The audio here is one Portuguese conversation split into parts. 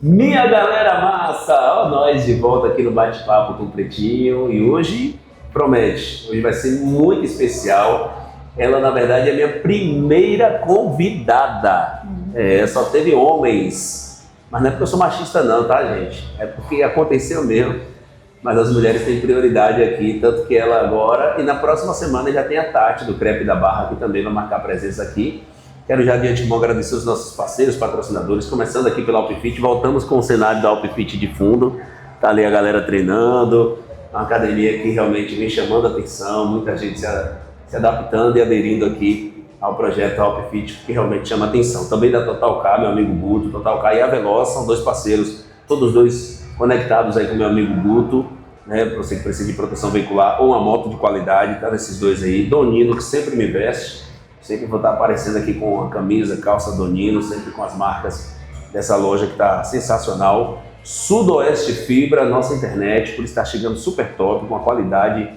Minha galera massa, ó, nós de volta aqui no Bate-Papo com o Pretinho e hoje promete, hoje vai ser muito especial. Ela, na verdade, é a minha primeira convidada. Só teve homens, mas não é porque eu sou machista não, tá, gente? É porque aconteceu mesmo, mas as mulheres têm prioridade aqui, tanto que ela agora, e na próxima semana já tem a Tati do Crepe da Barra, que também vai marcar presença aqui. Quero já de antemão agradecer os nossos parceiros, patrocinadores, começando aqui pela Alpfit. Voltamos com o cenário da Alpfit de fundo. Tá ali a galera treinando, uma academia que realmente vem chamando a atenção, muita gente se adaptando e aderindo aqui ao projeto Alpfit, que realmente chama a atenção. Também da Total Car, meu amigo Guto, Total Car e a Veloz, são dois parceiros, todos dois conectados aí com meu amigo Guto, né? Para você que precisa de proteção veicular ou uma moto de qualidade, tá nesses dois aí. Donino, que sempre me veste. Sempre vou estar aparecendo aqui com a camisa, calça Donino, sempre com as marcas dessa loja que está sensacional. Sudoeste Fibra, nossa internet, por estar chegando super top, com a qualidade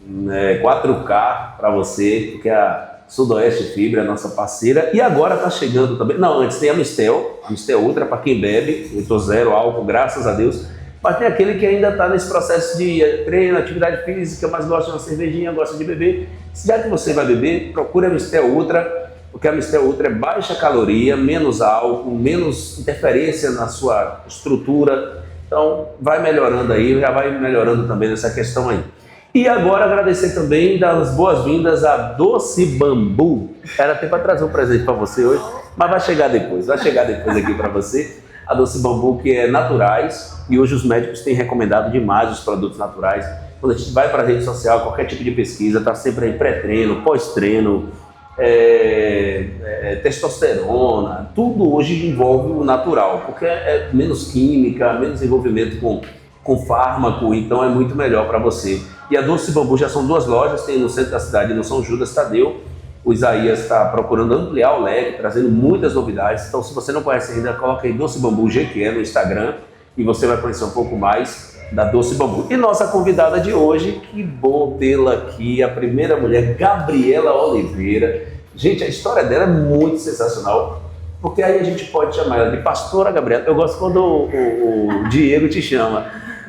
4K para você, porque a Sudoeste Fibra é nossa parceira. E agora está chegando também, não, antes tem a Mistel Ultra, para quem bebe, eu tô zero álcool, graças a Deus. Mas tem aquele que ainda está nesse processo de treino, atividade física, mas gosta de uma cervejinha, gosta de beber. Já que você vai beber, procure a Mistel Ultra, porque a Mistel Ultra é baixa caloria, menos álcool, menos interferência na sua estrutura. Então, vai melhorando aí, já vai melhorando também nessa questão aí. E agora agradecer também, dar as boas-vindas a Doce Bambu. Era até para trazer um presente para você hoje, mas vai chegar depois aqui para você. A Doce Bambu, que é naturais, e hoje os médicos têm recomendado demais os produtos naturais. Quando a gente vai para a rede social, qualquer tipo de pesquisa, está sempre aí pré-treino, pós-treino, testosterona, tudo hoje envolve o natural, porque é menos química, menos envolvimento com fármaco, então é muito melhor para você. E a Doce Bambu já são duas lojas, tem no centro da cidade, no São Judas Tadeu. O Isaías está procurando ampliar o leque, trazendo muitas novidades. Então, se você não conhece ainda, coloca aí Doce Bambu GQ no Instagram e você vai conhecer um pouco mais da Doce Bambu. E nossa convidada de hoje, que bom tê-la aqui, a primeira mulher, Gabriela Oliveira. Gente, a história dela é muito sensacional, porque aí a gente pode chamar ela de Pastora Gabriela. Eu gosto quando o Diego te chama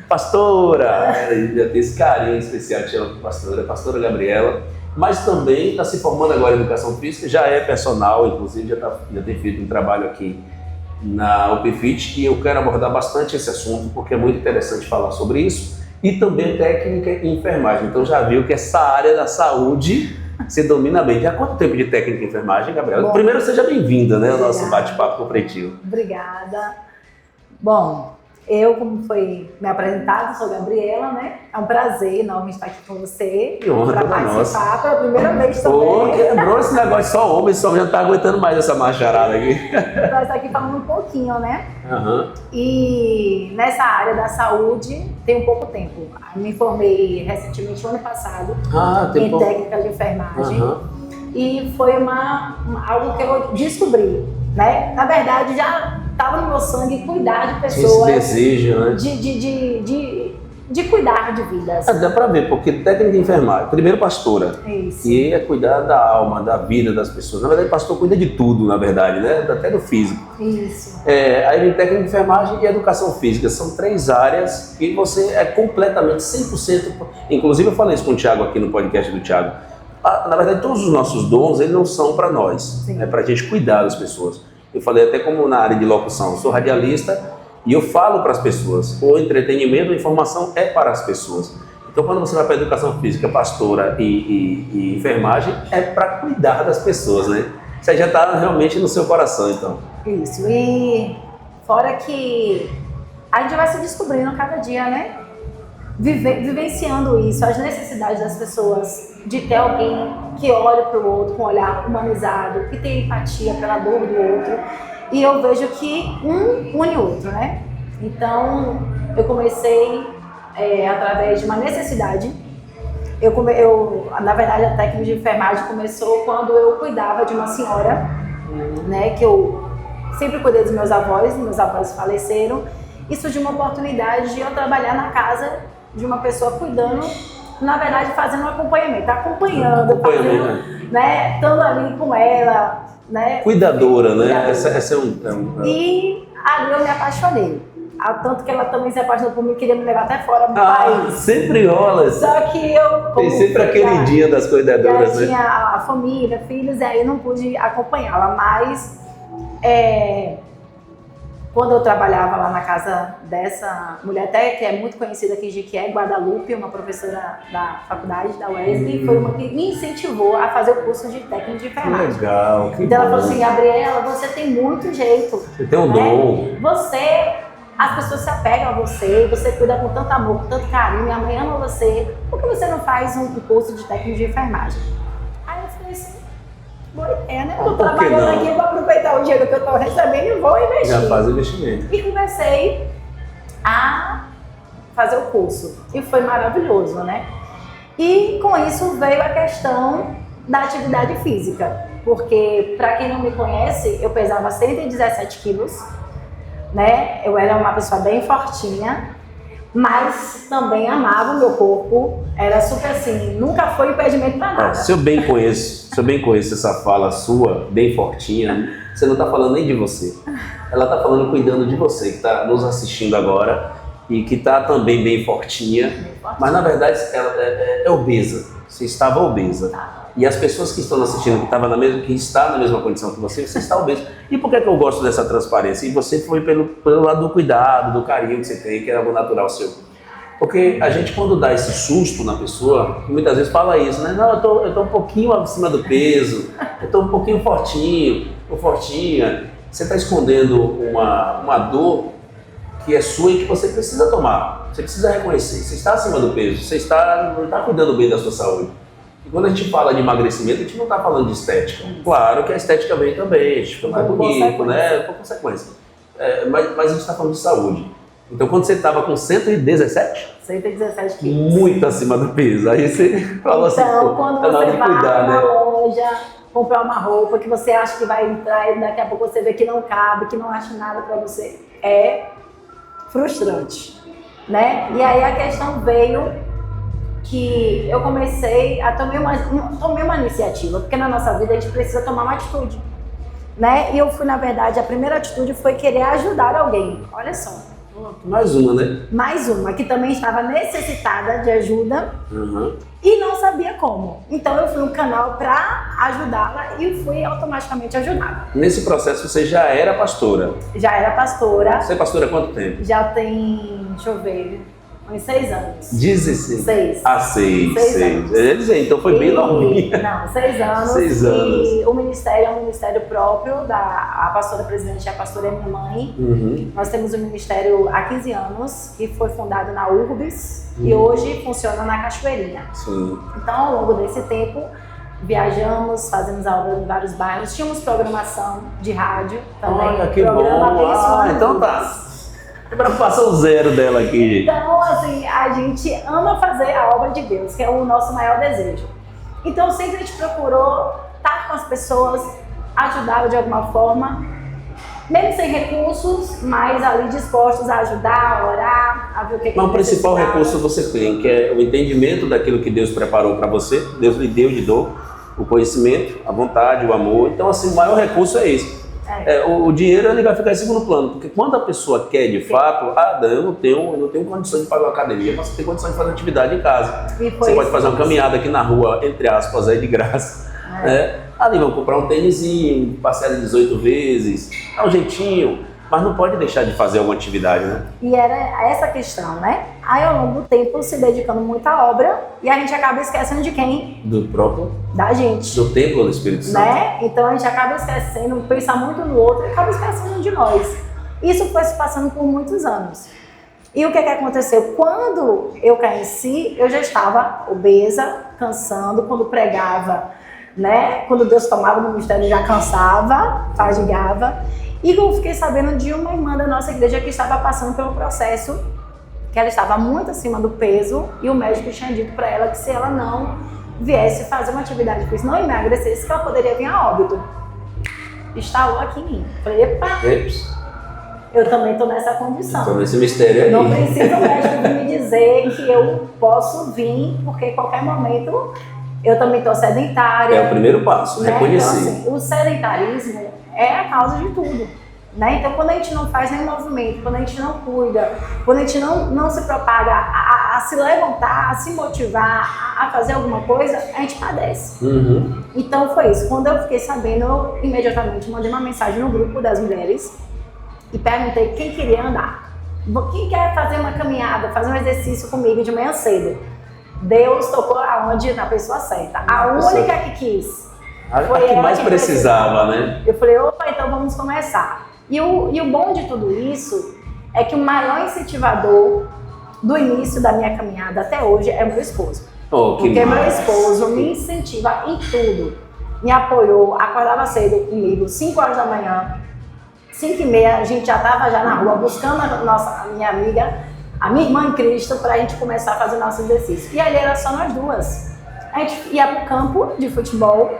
Pastora, já tem esse carinho especial, te chama de Pastora Gabriela. Mas também está se formando agora em Educação Física, já é personal, inclusive já tem feito um trabalho aqui na Alpfit, e eu quero abordar bastante esse assunto, porque é muito interessante falar sobre isso, e também técnica e enfermagem. Então já viu que essa área da saúde você domina bem. Já há quanto tempo de técnica e enfermagem, Gabriela? Bom, primeiro, seja bem-vinda, né, ao nosso bate-papo com o Pretinho. Obrigada. Bom, eu, como foi me apresentado, sou Gabriela, né? É um prazer enorme estar aqui com você. Que honra, para participar pela primeira vez também. Pô, quebrou esse negócio, só homem, só já não tá aguentando mais essa macharada aqui. Nós estar aqui falando um pouquinho, né? Uhum. E nessa área da saúde tem um pouco tempo. Eu me formei recentemente, no ano passado, em técnica de enfermagem. Uhum. E foi algo que eu descobri, né? Na verdade, já estava no meu sangue cuidar de pessoas. Esse desejo, né? De cuidar de vidas. Dá pra ver, porque técnica de enfermagem, primeiro pastora. Isso. E é cuidar da alma, da vida das pessoas. Na verdade, pastor cuida de tudo, na verdade, né? Até do físico. Isso. Aí vem técnica de enfermagem e educação física. São três áreas que você é completamente 100%. Inclusive, eu falei isso com o Thiago aqui no podcast do Thiago. Na verdade, todos os nossos dons, eles não são para nós. É para a gente cuidar das pessoas. Eu falei até como na área de locução, eu sou radialista e eu falo para as pessoas, o entretenimento, a informação é para as pessoas. Então quando você vai para a educação física, pastora e enfermagem, é para cuidar das pessoas, né? Isso aí já está realmente no seu coração, então. Isso, e fora que a gente vai se descobrindo cada dia, né? Vivenciando isso, as necessidades das pessoas, de ter alguém que olhe para o outro com um olhar humanizado, que tem empatia pela dor do outro, e eu vejo que um une o outro, né? Então, eu comecei através de uma necessidade. Na verdade, a técnica de enfermagem começou quando eu cuidava de uma senhora, né? Que eu sempre cuidei dos meus avós faleceram, e surgiu uma oportunidade de eu trabalhar na casa de uma pessoa cuidando, na verdade fazendo um acompanhamento, acompanhando, né, estando ali com ela, né? Cuidadora, né? Essa é E Ali eu me apaixonei. Tanto que ela também se apaixonou por mim, queria me levar até fora do país. Sempre rola. Só que eu... Tem sempre aquele dia das cuidadoras, né? né? Tinha a família, filhos, e aí eu não pude acompanhá-la. Mas, quando eu trabalhava lá na casa dessa mulher, até que é muito conhecida aqui, que é Guadalupe, uma professora da faculdade, da Wesley, foi uma que me incentivou a fazer o curso de técnico de enfermagem. Legal, que então bom. ela falou assim, Gabriela, você tem muito jeito. Você tem um dom. As pessoas se apegam a você, você cuida com tanto amor, com tanto carinho, a mãe ama você, por que você não faz um curso de técnico de enfermagem? Aí eu falei assim, boa ideia, né? Eu tô trabalhando aqui, vou aproveitar o dinheiro que eu tô recebendo e vou investir. Já faz o investimento. E comecei a fazer o curso. E foi maravilhoso, né? E com isso veio a questão da atividade física. Porque, para quem não me conhece, eu pesava 117 quilos, né? Eu era uma pessoa bem fortinha, mas também amava o meu corpo. Era super assim, nunca foi impedimento para nada. Se eu bem conheço essa fala sua, bem fortinha, você não está falando nem de você. Ela está falando cuidando de você, que está nos assistindo agora e que está também bem fortinha. Mas na verdade ela é obesa. Você estava obesa. E as pessoas que estão assistindo, que está na mesma condição que você está obeso. E por que eu gosto dessa transparência? E você foi pelo lado do cuidado, do carinho que você tem, que é algo natural seu. Porque a gente, quando dá esse susto na pessoa, muitas vezes fala isso, né? Não, eu tô um pouquinho acima do peso, eu tô um pouquinho fortinho, ou fortinha. Você está escondendo uma dor que é sua e que você precisa tomar. Você precisa reconhecer. Você está acima do peso, você não está cuidando bem da sua saúde. E quando a gente fala de emagrecimento, a gente não está falando de estética. Claro que a estética vem também, a gente fica mais bonito, né? Por consequência. Mas a gente está falando de saúde. Então, quando você estava com 117? 117 quilos. Muito acima do peso. Aí você falou assim, então, quando tá você vai cuidar, na né? loja, comprar uma roupa que você acha que vai entrar e daqui a pouco você vê que não cabe, que não acha nada para você, é frustrante, né? E aí a questão veio que eu comecei a tomei uma iniciativa, porque na nossa vida a gente precisa tomar uma atitude, né? E eu fui, na verdade, a primeira atitude foi querer ajudar alguém. Olha só. Mais uma, né? Mais uma, que também estava necessitada de ajuda e não sabia como. Então eu fui um canal para ajudá-la e fui automaticamente ajudada. Nesse processo você já era pastora? Já era pastora. Você é pastora há quanto tempo? Já tem, deixa eu ver, uns 6 anos. 16? 6. Ah, 6. anos. Eu ia dizer, então foi bem novinha. Não, 6 anos. 6 anos. E o ministério é um ministério próprio, a pastora presidente, a pastora é minha mãe. Nós temos um ministério há 15 anos, que foi fundado na Urbis e hoje funciona na Cachoeirinha. Sim. Então, ao longo desse tempo, viajamos, fazemos aula em vários bairros, tínhamos programação de rádio também. Olha, que bom. Então tá. Preocupação zero dela aqui, gente. Então, assim, a gente ama fazer a obra de Deus, que é o nosso maior desejo. Então, sempre a gente procurou estar com as pessoas, ajudá-las de alguma forma, mesmo sem recursos, mas ali dispostos a ajudar, a orar, a ver o que Mas o principal recurso você tem, que é o entendimento daquilo que Deus preparou para você. Deus lhe deu, o conhecimento, a vontade, o amor. Então, assim, o maior recurso é esse. O dinheiro ele vai ficar em segundo plano, porque quando a pessoa quer de fato, eu não tenho condição de pagar uma academia, mas você tem condição de fazer atividade em casa. Você pode fazer uma caminhada aqui na rua, entre aspas, aí de graça. Ali vamos comprar um tênisinho, parcela 18 vezes, dá um jeitinho, mas não pode deixar de fazer alguma atividade, né? E era essa questão, né? Aí ao longo do tempo se dedicando muito à obra e a gente acaba esquecendo de quem? Do próprio? Da gente. Do templo do Espírito Santo. Né? Então a gente acaba esquecendo, pensa muito no outro e acaba esquecendo de nós. Isso foi se passando por muitos anos. E o que aconteceu? Quando eu conheci, eu já estava obesa, cansando, quando pregava, né? Quando Deus tomava no ministério, já cansava, fadigava. E eu fiquei sabendo de uma irmã da nossa igreja que estava passando pelo processo, que ela estava muito acima do peso e o médico tinha dito para ela que se ela não viesse fazer uma atividade física, não emagrecesse, que ela poderia vir a óbito. Instalou aqui em mim. Falei, epa, eu também estou nessa condição. Estou nesse mistério aí. Não precisa o médico vir me dizer que eu posso vir, porque em qualquer momento eu também estou sedentária. É o primeiro passo, né? reconhecer. Então, assim, o sedentarismo é a causa de tudo. né? Então, quando a gente não faz nenhum movimento, quando a gente não cuida, quando a gente não se propaga a se levantar, a se motivar, a fazer alguma coisa, a gente padece. Então, foi isso. Quando eu fiquei sabendo, eu imediatamente mandei uma mensagem no grupo das mulheres e perguntei quem queria andar. Quem quer fazer uma caminhada, fazer um exercício comigo de manhã cedo? Deus tocou aonde? Na pessoa certa. A única que quis. Foi a que mais precisava, né? Eu falei, opa, então vamos começar. E o bom de tudo isso é que o maior incentivador do início da minha caminhada até hoje é o meu esposo. Porque meu esposo me incentiva em tudo. Me apoiou, acordava cedo comigo, 5 horas da manhã, 5h30, a gente já estava já na rua buscando a minha amiga, a minha irmã em Cristo, para a gente começar a fazer nosso exercício. E ali era só nós duas. A gente ia para o campo de futebol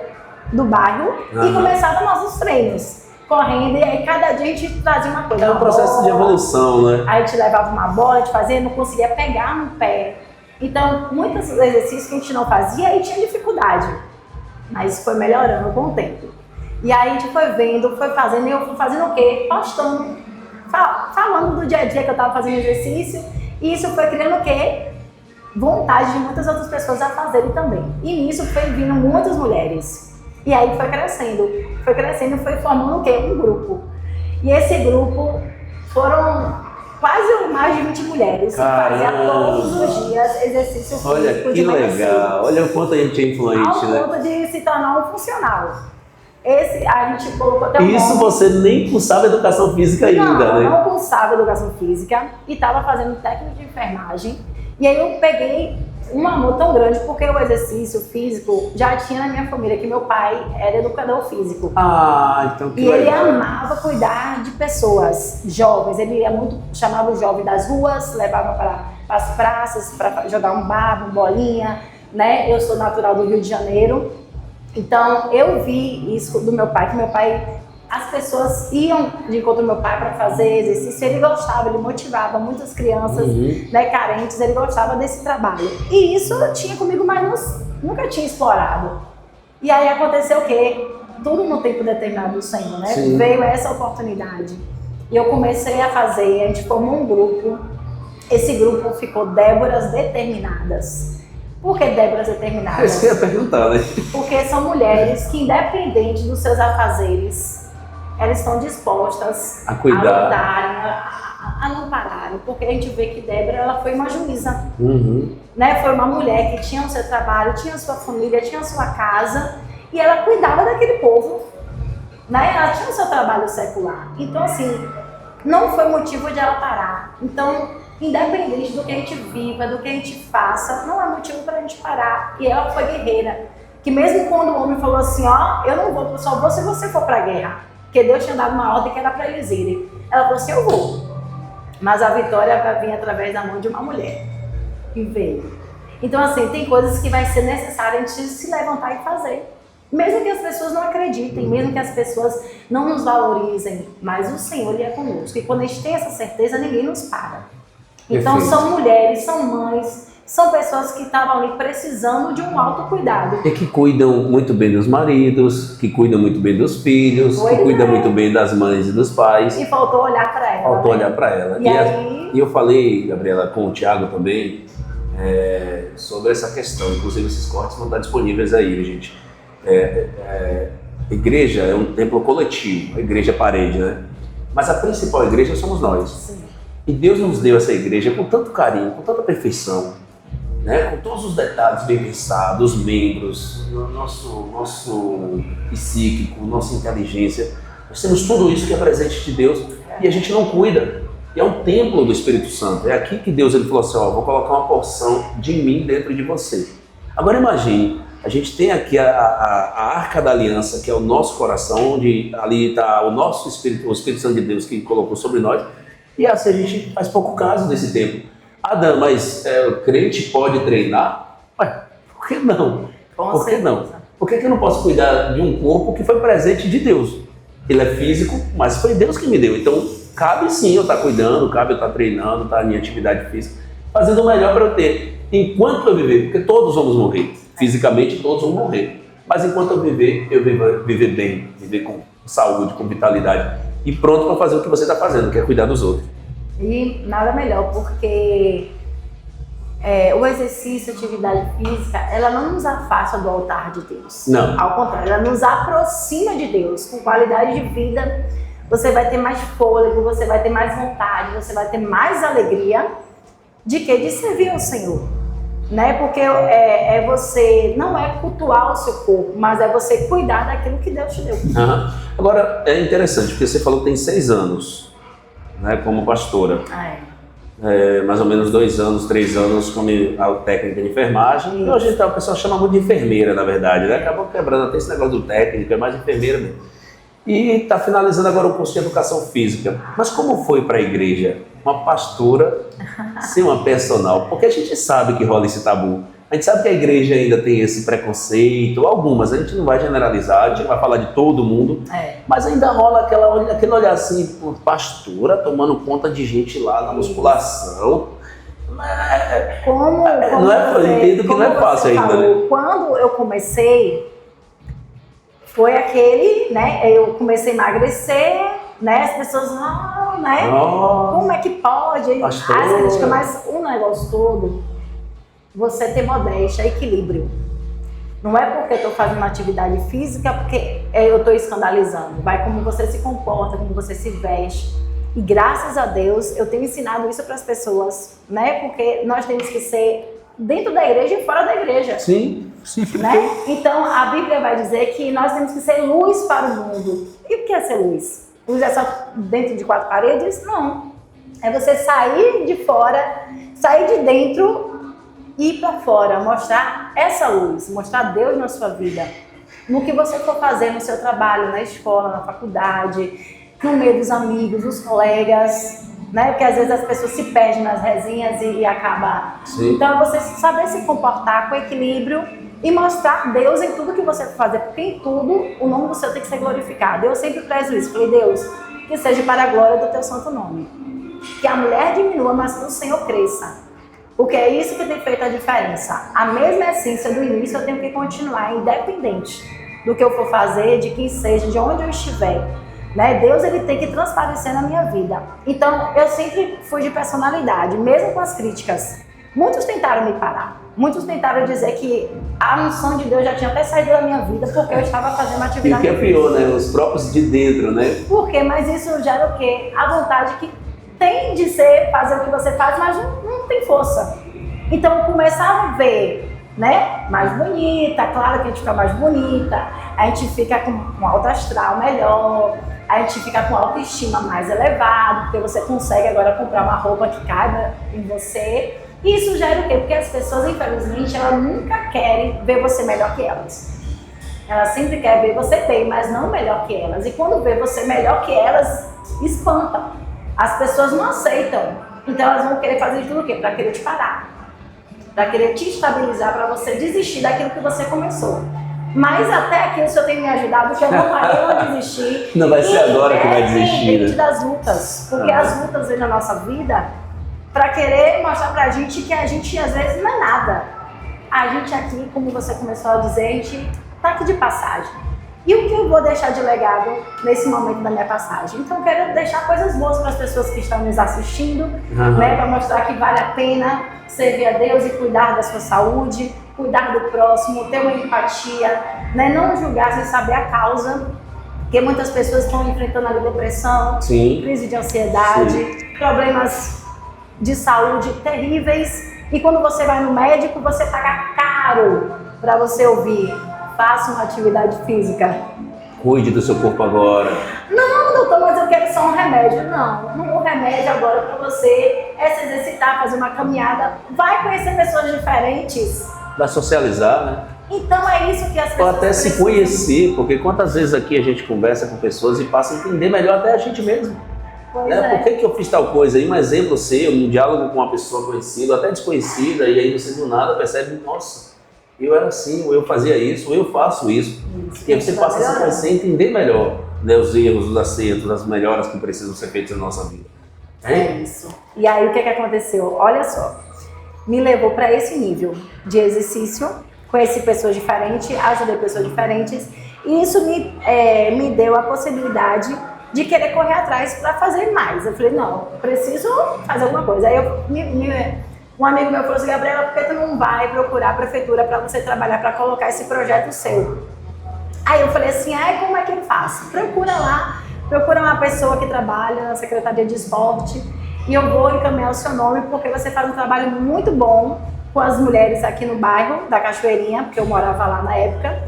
do bairro e começava nossos treinos, correndo, e aí cada dia a gente trazia uma coisa. É um processo de evolução, né? Aí a gente levava uma bola, a gente fazia, não conseguia pegar no pé. Então, muitos exercícios que a gente não fazia, aí tinha dificuldade. Mas foi melhorando com o tempo. E aí a gente foi vendo, foi fazendo, e eu fui fazendo o quê? Postando, falando do dia a dia que eu estava fazendo exercício, e isso foi criando o quê? Vontade de muitas outras pessoas a fazerem também. E nisso foi vindo muitas mulheres. E aí foi crescendo, foi formando o quê? Um grupo. E esse grupo foram quase mais de 20 mulheres que faziam todos os dias exercício físico. Olha que legal, olha o quanto a gente é influente, né? Ao ponto de se tornar um funcional. Esse a gente colocou até Isso você nem cursava educação física ainda, né? Não cursava educação física e estava fazendo técnico de enfermagem. E aí eu peguei um amor tão grande porque o exercício físico já tinha na minha família, que meu pai era educador físico. Então que legal. E ele amava cuidar de pessoas jovens. Ele ia muito, chamava o jovem das ruas, levava para as praças para jogar um babo, bolinha, né? Eu sou natural do Rio de Janeiro. Então, eu vi isso do meu pai, que meu pai, as pessoas iam de encontro ao meu pai para fazer exercício, ele gostava, ele motivava muitas crianças, né, carentes, ele gostava desse trabalho. E isso eu tinha comigo, mas nunca tinha explorado. E aí aconteceu o quê? Tudo no tempo determinado do Senhor, né? Sim. Veio essa oportunidade. E eu comecei a fazer, a gente formou um grupo, esse grupo ficou Déboras Determinadas. Por que Déboras Determinadas? Isso que eu ia perguntar, né? Porque são mulheres que, independente dos seus afazeres, elas estão dispostas a cuidar, a lutarem, a não pararem. Porque a gente vê que Débora, ela foi uma juíza. Né? Foi uma mulher que tinha o seu trabalho, tinha a sua família, tinha a sua casa, e ela cuidava daquele povo. Né? Ela tinha o seu trabalho secular. Então, assim, não foi motivo de ela parar. Então, independente do que a gente viva, do que a gente faça, não é motivo para a gente parar. E ela foi guerreira. Que mesmo quando o homem falou assim, ó, eu não vou, só vou se você for para a guerra. Porque Deus tinha dado uma ordem que era para eles irem. Ela falou assim, eu vou. Mas a vitória vai vir através da mão de uma mulher. E veio. Então, assim, tem coisas que vai ser necessário a gente se levantar e fazer. Mesmo que as pessoas não acreditem, mesmo que as pessoas não nos valorizem, mas o Senhor ele é conosco. E quando a gente tem essa certeza, ninguém nos para. Então são mulheres, são mães, são pessoas que estavam ali precisando de um autocuidado. E que cuidam muito bem dos maridos, que cuidam muito bem dos filhos, que cuidam muito bem das mães e dos pais. E faltou olhar para ela. Faltou olhar para ela. E eu falei, Gabriela, com o Thiago também, sobre essa questão. Inclusive esses cortes vão estar disponíveis aí, gente. Igreja é um templo coletivo, a igreja é parede, né? Mas a principal igreja somos nós. Sim. E Deus nos deu essa igreja com tanto carinho, com tanta perfeição, né? Com todos os detalhes bem pensados, os membros, nosso psíquico, nossa inteligência. Nós temos tudo isso que é presente de Deus e a gente não cuida. E é um templo do Espírito Santo. É aqui que Deus ele falou assim, ó, vou colocar uma porção de mim dentro de você. Agora imagine, a gente tem aqui a Arca da Aliança, que é o nosso coração, onde ali está o nosso Espírito, o Espírito Santo de Deus que colocou sobre nós. E assim a gente faz pouco caso desse tempo. Dan, mas o crente pode treinar? Ué, por que não? Por que não? Por que eu não posso cuidar de um corpo que foi presente de Deus? Ele é físico, mas foi Deus que me deu. Então, cabe sim eu estar cuidando, cabe eu estar treinando, estar em atividade física, fazendo o melhor para eu ter. Enquanto eu viver, porque todos vamos morrer, fisicamente todos vão morrer. Mas enquanto eu viver bem, viver com saúde, com vitalidade. e pronto para fazer o que você está fazendo, que é cuidar dos outros. E nada melhor, porque o exercício, a atividade física, ela não nos afasta do altar de Deus. Não. Ao contrário, ela nos aproxima de Deus. Com qualidade de vida, você vai ter mais fôlego, você vai ter mais vontade, você vai ter mais alegria de servir ao Senhor. Né? Porque você não é cultuar o seu corpo, mas é você cuidar daquilo que Deus te deu. Uhum. Agora, é interessante, porque você falou que tem 6 anos, né, como pastora. Mais ou menos 2 anos, 3 anos como técnica de enfermagem. E hoje então, o pessoal chama muito de enfermeira, na verdade, né? Acabou quebrando até esse negócio do técnico, é mais enfermeira mesmo. E está finalizando agora o curso de educação física. Mas como foi para a igreja? Uma pastora ser uma personal? Porque a gente sabe que rola esse tabu. A gente sabe que a igreja ainda tem esse preconceito, algumas, a gente não vai generalizar, a gente não vai falar de todo mundo, mas ainda rola aquele olhar assim, pastora tomando conta de gente lá na musculação. Eu entendo que não é fácil ainda, né? Quando eu comecei, foi aquele, né? Eu comecei a emagrecer, né? As pessoas, né? Como é que pode? Pastora. As críticas, mas o negócio todo, você ter modéstia, equilíbrio. Não é porque eu estou fazendo uma atividade física, porque eu estou escandalizando. Vai como você se comporta, como você se veste. E graças a Deus, eu tenho ensinado isso para as pessoas, né? Porque nós temos que ser dentro da igreja e fora da igreja. Sim. Né? Então, a Bíblia vai dizer que nós temos que ser luz para o mundo. E o que é ser luz? Luz é só dentro de 4 paredes? Não. É você sair de fora, sair de dentro e ir para fora, mostrar essa luz, mostrar Deus na sua vida. No que você for fazer no seu trabalho, na escola, na faculdade, no meio dos amigos, dos colegas, né? Porque às vezes as pessoas se perdem nas resenhas e acaba. Sim. Então, você saber se comportar com equilíbrio e mostrar Deus em tudo que você for fazer, porque em tudo o nome do Senhor tem que ser glorificado. Eu sempre prezo isso. Falei, Deus, que seja para a glória do teu santo nome. Que a mulher diminua, mas que o Senhor cresça. Porque é isso que tem feito a diferença. A mesma essência do início eu tenho que continuar, independente do que eu for fazer, de quem seja, de onde eu estiver. Né? Deus, ele tem que transparecer na minha vida. Então, eu sempre fui de personalidade, mesmo com as críticas. Muitos tentaram me parar. Muitos tentaram dizer que a unção de Deus já tinha até saído da minha vida porque eu estava fazendo uma atividade. E o que é pior, né? Os próprios de dentro, né? Por quê? Mas isso gera o quê? A vontade que tem de fazer o que você faz, mas não tem força. Então, começar a ver, né? Mais bonita, claro que a gente fica mais bonita, a gente fica com um alto astral melhor, a gente fica com autoestima mais elevada, porque você consegue agora comprar uma roupa que caiba em você. E isso gera o quê? Porque as pessoas, infelizmente, elas nunca querem ver você melhor que elas. Elas sempre querem ver você bem, mas não melhor que elas. E quando vê você melhor que elas, espanta. As pessoas não aceitam. Então elas vão querer fazer tudo o quê? Para querer te parar. Para querer te estabilizar, para você desistir daquilo que você começou. Mas até aqui o Senhor tem me ajudado, que eu não parei, eu não desisti. Não vai ser agora que vai desistir, independente das lutas. Porque as lutas vêm na nossa vida para querer mostrar pra gente que a gente às vezes não é nada. A gente aqui, como você começou a dizer, a gente tá aqui de passagem. E o que eu vou deixar de legado nesse momento da minha passagem? Então eu quero deixar coisas boas para as pessoas que estão nos assistindo, né, para mostrar que vale a pena servir a Deus e cuidar da sua saúde, cuidar do próximo, ter uma empatia, né, não julgar sem saber a causa, porque muitas pessoas estão enfrentando ali depressão, crise de ansiedade, problemas de saúde terríveis, e quando você vai no médico, você paga caro para você ouvir: faça uma atividade física. Cuide do seu corpo agora. Não, doutor, mas eu quero só um remédio. Não, o remédio agora para você é se exercitar, fazer uma caminhada, vai conhecer pessoas diferentes. Vai socializar, né? Então é isso que as pessoas ou até precisam se conhecer, porque quantas vezes aqui a gente conversa com pessoas e passa a entender melhor até a gente mesmo. Né? Por que eu fiz tal coisa? Aí um exemplo seu, um diálogo com uma pessoa conhecida, até desconhecida, e aí você do nada percebe: nossa, eu era assim, ou eu fazia isso, ou eu faço isso. E aí você passa a se conhecer e entender melhor, né, os erros, os acertos, as melhoras que precisam ser feitas na nossa vida. É isso. E aí o que aconteceu? Olha só, me levou para esse nível de exercício, conheci pessoas diferentes, ajudei pessoas diferentes, e isso me deu a possibilidade de querer correr atrás para fazer mais. Eu falei, não, preciso fazer alguma coisa. Aí um amigo meu falou assim, Gabriela, por que tu não vai procurar a prefeitura para você trabalhar, para colocar esse projeto seu? Aí eu falei assim, como é que eu faço? Procura lá, procura uma pessoa que trabalha na Secretaria de Esporte e eu vou encaminhar o seu nome porque você faz um trabalho muito bom com as mulheres aqui no bairro da Cachoeirinha, porque eu morava lá na época,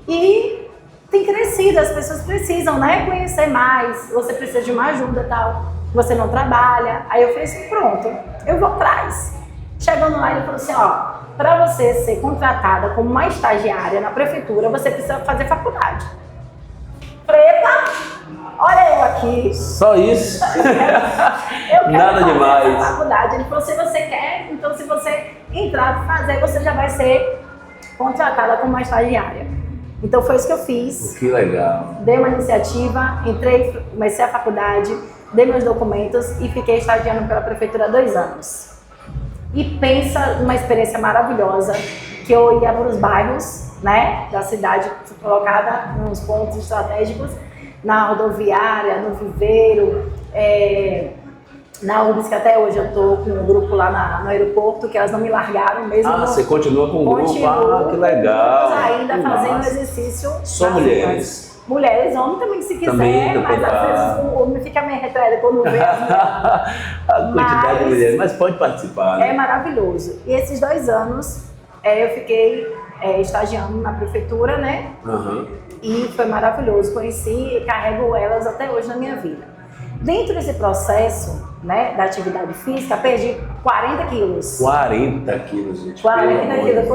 e tem crescido, as pessoas precisam, né, conhecer mais, você precisa de uma ajuda e tal, você não trabalha. Aí eu falei assim, pronto, eu vou atrás. Chegando lá, ele falou assim, para você ser contratada como uma estagiária na prefeitura, você precisa fazer faculdade. Falei, epa, olha eu aqui. Só isso? Eu quero Nada fazer demais. essa faculdade. Ele falou, se você quer, então se você entrar e fazer, você já vai ser contratada como uma estagiária. Então foi isso que eu fiz. Que legal. Dei uma iniciativa, entrei, comecei a faculdade, dei meus documentos e fiquei estagiando pela prefeitura há 2 anos. E pensa numa experiência maravilhosa, que eu ia para os bairros, né, da cidade, colocada nos pontos estratégicos, na rodoviária, no Viveiro, na UBS, que até hoje eu estou com um grupo lá no aeroporto, que elas não me largaram mesmo. Você continua com o grupo? Que legal. Ainda que fazendo massa. exercício. Só mulheres? Mulheres, homem também se quiser, também, mas às vezes o homem fica meio retraído quando vê as mulheres. A quantidade de mulheres, mas pode participar, né? É maravilhoso. E esses 2 anos eu fiquei estagiando na prefeitura, né? Uhum. E foi maravilhoso. Conheci e carrego elas até hoje na minha vida. Dentro desse processo, né, da atividade física, perdi 40 quilos. 40 quilos, gente. 40 quilos,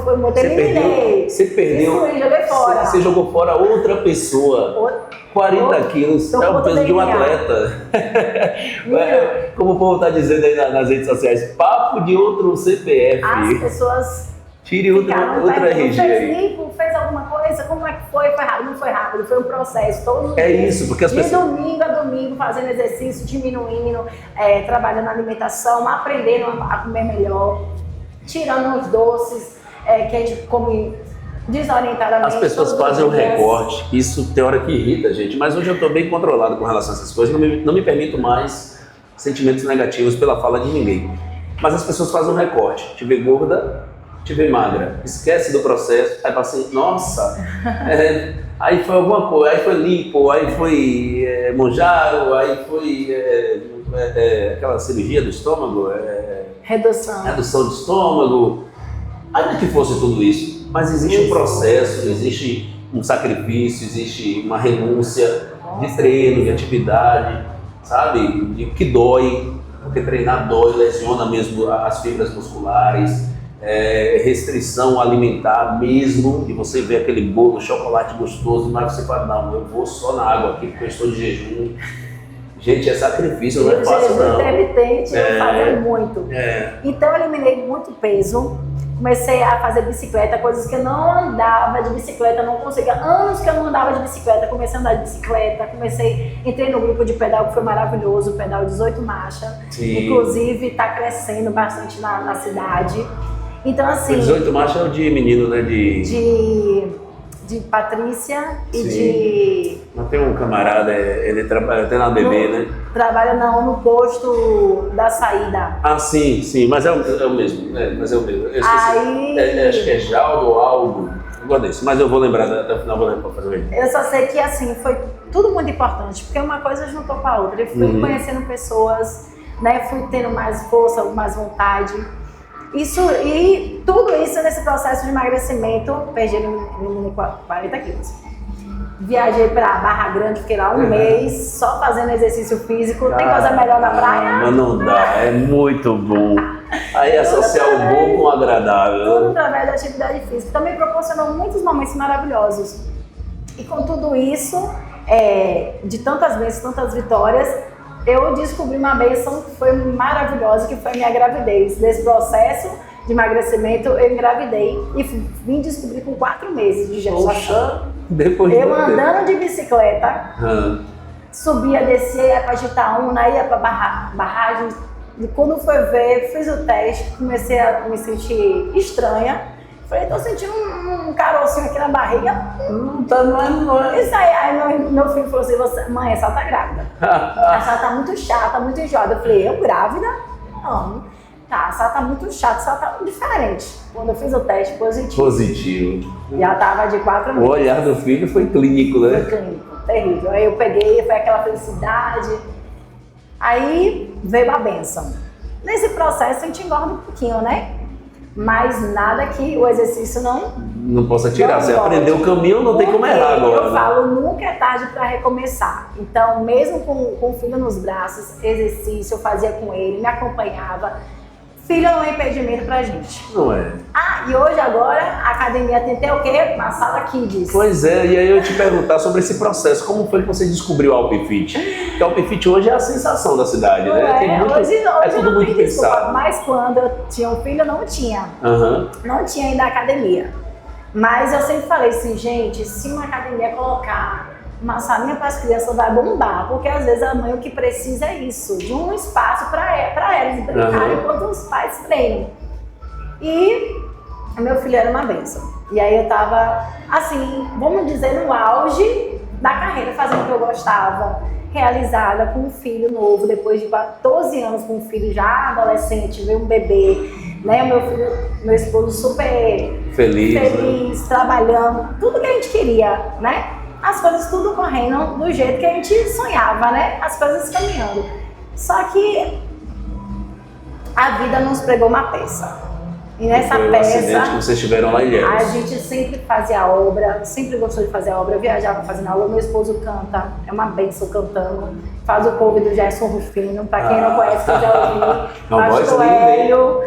foi muito. Eliminei. Você perdeu. Isso, joguei fora. Você jogou fora outra pessoa. 40 quilos é o peso de um atleta. Como o povo está dizendo aí nas redes sociais, papo de outro CPF. As pessoas tire outra RG aí. Fez alguma coisa, como é que foi? Foi rápido? Não foi rápido, foi um processo. Todos os dias, isso, porque as pessoas... De domingo a domingo, fazendo exercício, diminuindo, trabalhando na alimentação, aprendendo a comer melhor, tirando os doces que a gente come desorientadamente. As pessoas fazem um recorte, isso tem hora que irrita a gente, mas hoje eu estou bem controlado com relação a essas coisas, não me permito mais sentimentos negativos pela fala de ninguém. Mas as pessoas fazem um recorte, te vê gorda, te vê magra, esquece do processo, aí fala assim, nossa, aí foi alguma coisa, aí foi lipo, aí foi monjaro, aí foi aquela cirurgia do estômago, redução do estômago, ainda que fosse tudo isso, mas existe um processo, existe um sacrifício, existe uma renúncia de treino, de atividade, sabe, que dói, porque treinar dói, lesiona mesmo as fibras musculares, restrição alimentar mesmo, de você ver aquele bolo, chocolate gostoso, mas você fala, não, eu vou só na água aqui porque eu estou de jejum. Gente, é sacrifício, não é fácil não. Intermitente, eu fazia muito. Então eu eliminei muito peso, comecei a fazer bicicleta, coisas que eu não andava de bicicleta, não conseguia. Anos que eu não andava de bicicleta, comecei a andar de bicicleta, entrei no grupo de pedal que foi maravilhoso, o pedal 18 marcha. Sim. Inclusive está crescendo bastante na cidade. Então assim... 18 marcha é o de menino, né? De Patrícia e Sim. de... Mas tem um camarada, ele trabalha até na BB, né? Trabalha no posto da saída. Ah, sim, mas é o mesmo, mas é o mesmo. Eu esqueci. Acho que é Jaldo ou Aldo, igual desse, mas eu vou lembrar, até o final vou lembrar pra fazer ele. Eu só sei que assim, foi tudo muito importante, porque uma coisa juntou com a outra. Eu fui conhecendo pessoas, né? Fui tendo mais força, mais vontade. E tudo isso nesse processo de emagrecimento, perdi 40 quilos. Viajei para Barra Grande, fiquei lá um mês só fazendo exercício físico. Tem coisa melhor na praia? Mas não dá, é muito bom. Aí é associar o bom com o agradável. Tudo através da atividade física. Também proporcionou muitos momentos maravilhosos. E com tudo isso, de tantas vezes, tantas vitórias, eu descobri uma bênção que foi maravilhosa, que foi a minha gravidez. Nesse processo de emagrecimento, eu engravidei e vim descobrir com 4 meses de gestação. Eu andando de bicicleta, subia, descia, ia para Itaúna, ia para barragem. E quando foi ver, fiz o teste, comecei a me sentir estranha. Falei, tô sentindo um carocinho aqui na barriga. Não é. Isso aí meu filho falou assim, mãe, a senhora tá grávida. A senhora tá muito chata, muito enjoada. Eu falei, eu grávida? Não. Tá, a senhora tá muito chata, a senhora tá diferente. Quando eu fiz o teste Positivo. Já tava de 4 meses. O olhar do filho foi clínico, né? Foi clínico, terrível. Aí eu peguei, foi aquela felicidade. Aí veio a bênção. Nesse processo a gente engorda um pouquinho, né? Mas nada que o exercício não possa tirar. Você aprendeu o caminho, não tem como errar agora. Eu falo, nunca é tarde para recomeçar. Então, mesmo com o filho nos braços, exercício eu fazia com ele, me acompanhava. Filho não é impedimento pra gente. Não é. E hoje agora a academia tem até o quê? Uma sala Kids. Pois é, e aí eu ia te perguntar sobre esse processo. Como foi que você descobriu a Alpfit? Porque a Alpfit hoje é a sensação da cidade, né? Tem muito, hoje é tudo muito pensado. Desculpa, mas quando eu tinha um filho, não tinha. Não tinha ainda academia. Mas eu sempre falei assim, gente, se uma academia colocar uma salinha para as crianças vai bombar, porque às vezes a mãe o que precisa é isso, de um espaço para elas brincarem enquanto os pais treinam. E meu filho era uma bênção. E aí eu tava, assim, vamos dizer, no auge da carreira, fazendo o que eu gostava, realizada com um filho novo, depois de 14 anos com um filho já adolescente, veio um bebê, né? Meu esposo super feliz, trabalhando, tudo que a gente queria, né? As coisas tudo correndo do jeito que a gente sonhava, né? As coisas caminhando. Só que a vida nos pregou uma peça. E nessa peça, acidente que vocês tiveram lá em Ilhéus. A gente sempre fazia obra, sempre gostou de fazer obra, viajava fazendo aula. Meu esposo canta, é uma bênção cantando. Faz o cover do Gerson Rufino, pra quem não conhece, que eu já ouvi. Pastor Hélio,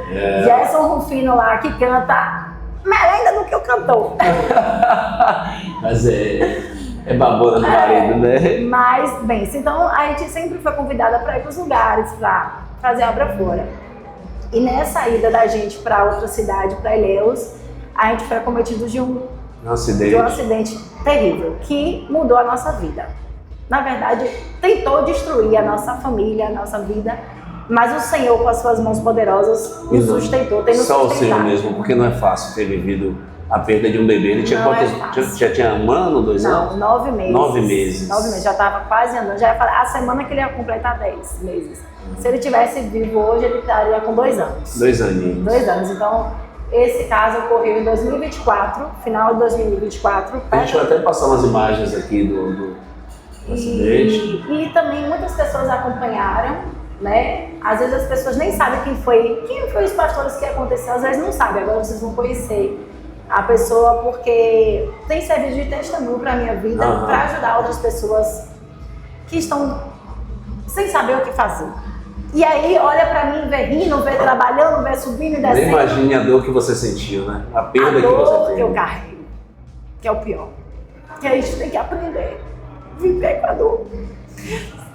Gerson Rufino lá, que canta melhor ainda do que o cantor. Mas é babona do marido, né? Mas, bem, então a gente sempre foi convidada para ir para os lugares, para fazer obra fora. E nessa ida da gente para outra cidade, para Ilhéus, a gente foi acometido de um acidente terrível, que mudou a nossa vida. Na verdade, tentou destruir a nossa família, a nossa vida, mas o Senhor, com as suas mãos poderosas, nos sustentou, tem nos sustentado. Só o Senhor mesmo, porque não é fácil ter vivido a perda de um bebê. Ele tinha já tinha 1 ano, 2 anos? Não, 9 meses. 9 meses. 9 meses, já estava quase andando. Já ia falar, a semana que ele ia completar 10 meses. Se ele tivesse vivo hoje, ele estaria com 2 anos. 2 aninhos. 2 anos. Então, esse caso ocorreu em 2024, final de 2024. A gente vai até passar umas imagens aqui do acidente. E também muitas pessoas acompanharam, né? Às vezes as pessoas nem sabem quem foi os pastores que aconteceu, às vezes não sabem, agora vocês vão conhecer a pessoa, porque tem servido de testemunho para a minha vida, para ajudar outras pessoas que estão sem saber o que fazer. E aí olha para mim, vê rindo, vê trabalhando, vê subindo e descendo. Nem imagine a dor que você sentiu, né? A perda que você teve. A dor que eu carrego, que é o pior. Que a gente tem que aprender, viver com a dor.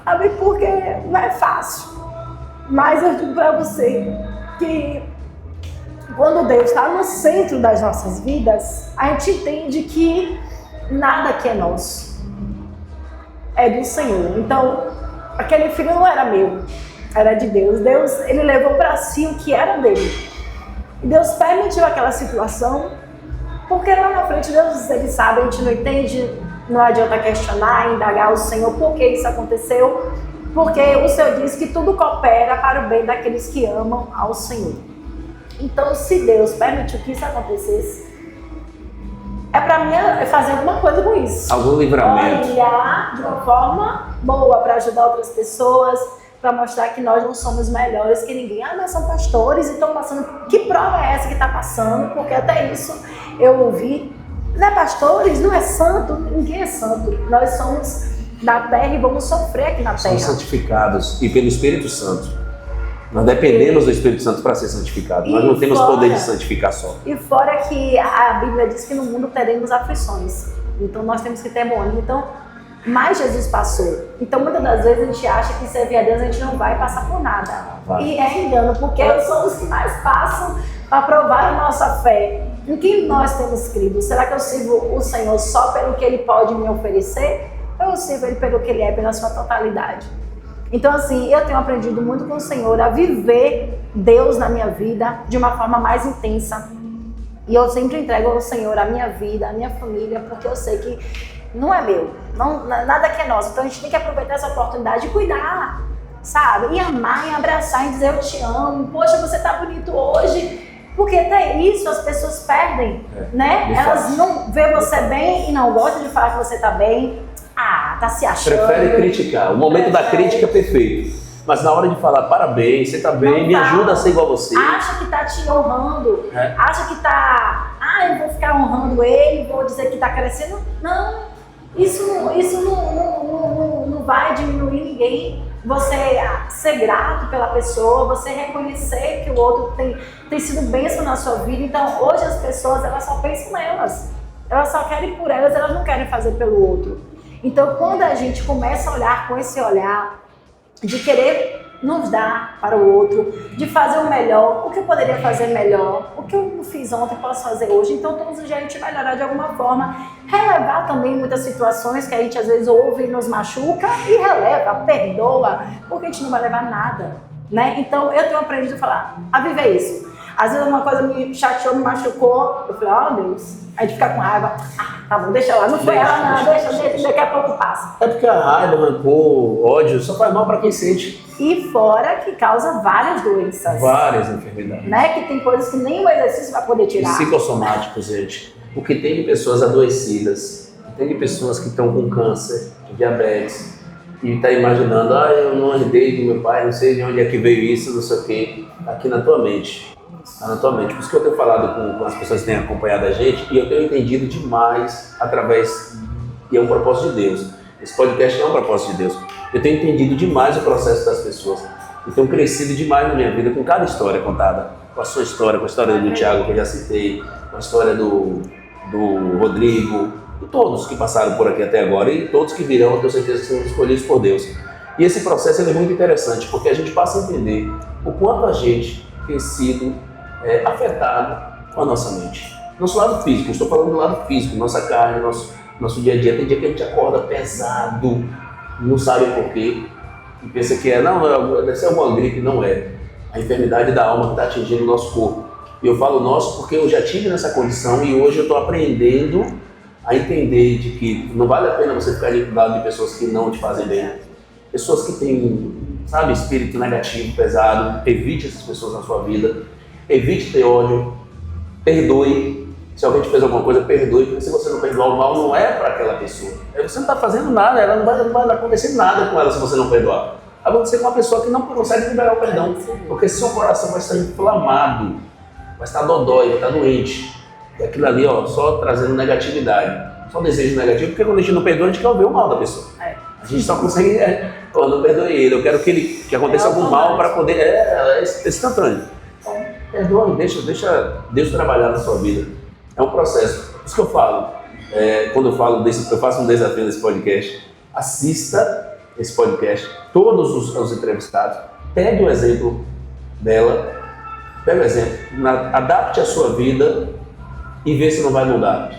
Sabe, porque não é fácil. Mas eu digo para você que quando Deus está no centro das nossas vidas, a gente entende que nada que é nosso é do Senhor. Então, aquele filho não era meu, era de Deus. Deus, ele levou para si o que era dele. E Deus permitiu aquela situação, porque lá na frente Deus, ele sabe, a gente não entende, não adianta questionar, indagar o Senhor por que isso aconteceu, porque o Senhor diz que tudo coopera para o bem daqueles que amam ao Senhor. Então, se Deus permitiu que isso acontecesse, é para mim fazer alguma coisa com isso. Algum livramento. Olhar de uma forma boa para ajudar outras pessoas, para mostrar que nós não somos melhores que ninguém. Nós somos pastores e estão passando. Que prova é essa que está passando? Porque até isso eu ouvi. Não é pastores, não é santo, ninguém é santo. Nós somos da terra e vamos sofrer aqui na terra. Somos santificados e pelo Espírito Santo. Nós dependemos do Espírito Santo para ser santificado. Nós não temos poder de santificar só. E fora que a Bíblia diz que no mundo teremos aflições. Então nós temos que ter bom ânimo. Então, mas Jesus passou. Então muitas das vezes a gente acha que servir a Deus a gente não vai passar por nada. E é engano, porque somos os que mais passam para provar a nossa fé. Em quem nós temos crido? Será que eu sirvo o Senhor só pelo que Ele pode me oferecer? Ou eu sirvo Ele pelo que Ele é, pela sua totalidade? Então, assim, eu tenho aprendido muito com o Senhor a viver Deus na minha vida de uma forma mais intensa. E eu sempre entrego ao Senhor a minha vida, a minha família, porque eu sei que não é meu, nada que é nosso. Então a gente tem que aproveitar essa oportunidade e cuidar, sabe? E amar, e abraçar, e dizer eu te amo, poxa, você tá bonito hoje. Porque até isso as pessoas perdem, né? Elas não vê você bem e não gostam de falar que você tá bem. Ah, tá se achando. Prefere criticar. O momento da crítica é perfeito. Mas na hora de falar, parabéns, você tá bem, Não me tá. ajuda a ser igual a você. Acha que tá te honrando, acha que tá, eu vou ficar honrando ele, vou dizer que tá crescendo. Não, isso não vai diminuir ninguém. Você ser grato pela pessoa, você reconhecer que o outro tem sido bênção na sua vida. Então hoje as pessoas, elas só pensam nelas, elas só querem por elas, elas não querem fazer pelo outro. Então quando a gente começa a olhar com esse olhar de querer nos dar para o outro, de fazer o melhor, o que eu poderia fazer melhor, o que eu não fiz ontem, posso fazer hoje. Então todos os dias a gente melhorar de alguma forma, relevar também muitas situações que a gente às vezes ouve e nos machuca e releva, perdoa, porque a gente não vai levar nada, né? Então eu tenho aprendido a falar, a viver isso. Às vezes uma coisa me chateou, me machucou, eu falei, Deus, a gente fica com raiva, tá bom, deixa lá, não foi ela não, deixa, daqui a pouco passa. É porque a raiva, rancor, ódio só faz mal para quem sente. E fora que causa várias doenças. Várias enfermidades. Né? Que tem coisas que nem o exercício vai poder tirar. Psicossomáticos, gente. Porque tem de pessoas adoecidas, tem de pessoas que estão com câncer, diabetes, e tá imaginando, eu não herdei do meu pai, não sei de onde é que veio isso, não sei o quê. Aqui na tua mente. Tá na tua mente. Por isso que eu tenho falado com as pessoas que têm acompanhado a gente, e eu tenho entendido demais através, e é um propósito de Deus. Esse podcast é um propósito de Deus. Eu tenho entendido demais o processo das pessoas. E tenho crescido demais na minha vida com cada história contada. Com a sua história, com a história do Thiago, que eu já citei, com a história do Rodrigo, e todos que passaram por aqui até agora, e todos que virão, eu tenho certeza que são escolhidos por Deus. E esse processo ele é muito interessante, porque a gente passa a entender o quanto a gente tem sido afetado com a nossa mente. Nosso lado físico, eu estou falando do lado físico, nossa carne, nosso dia a dia. Tem dia que a gente acorda pesado, não sabe por quê, e pensa que deve ser alguma gripe, não é. A enfermidade da alma que está atingindo o nosso corpo. E eu falo nosso porque eu já tive nessa condição e hoje eu estou aprendendo a entender de que não vale a pena você ficar do lado de pessoas que não te fazem bem. Pessoas que têm, espírito negativo, pesado. Evite essas pessoas na sua vida. Evite ter ódio. Perdoe. Se alguém te fez alguma coisa, perdoe, porque se você não perdoar, o mal não é para aquela pessoa. Você não está fazendo nada, ela não vai acontecer nada com ela se você não perdoar. Vai acontecer com uma pessoa que não consegue liberar o perdão, porque seu coração vai estar inflamado, vai estar dodói, vai estar doente. E aquilo ali, só trazendo negatividade, só desejo negativo, porque quando a gente não perdoa, a gente quer ouvir o mal da pessoa. A gente só consegue, não perdoe ele, eu quero que aconteça algum mal para poder, instantâneo. Então, perdoa, deixa Deus trabalhar na sua vida. É um processo. Por isso que eu falo, quando eu falo eu faço um desafio nesse podcast, assista esse podcast, todos os entrevistados, pegue o exemplo dela, pega o exemplo, adapte a sua vida e vê se não vai mudar.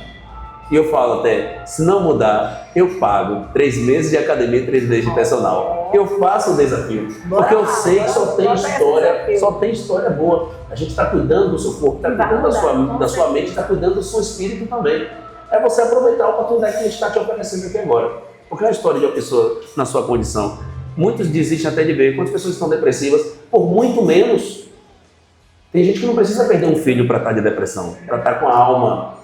E eu falo até, se não mudar, eu pago 3 meses de academia e 3 meses de personal. Eu faço o desafio, porque eu sei que só tem história boa. A gente está cuidando do seu corpo, está cuidando da sua mente, está cuidando do seu espírito também. É você aproveitar a oportunidade que a gente está te oferecendo aqui agora. Porque é a história de uma pessoa na sua condição. Muitos desistem até de ver. Quantas pessoas estão depressivas? Por muito menos. Tem gente que não precisa perder um filho para estar de depressão, para estar com a alma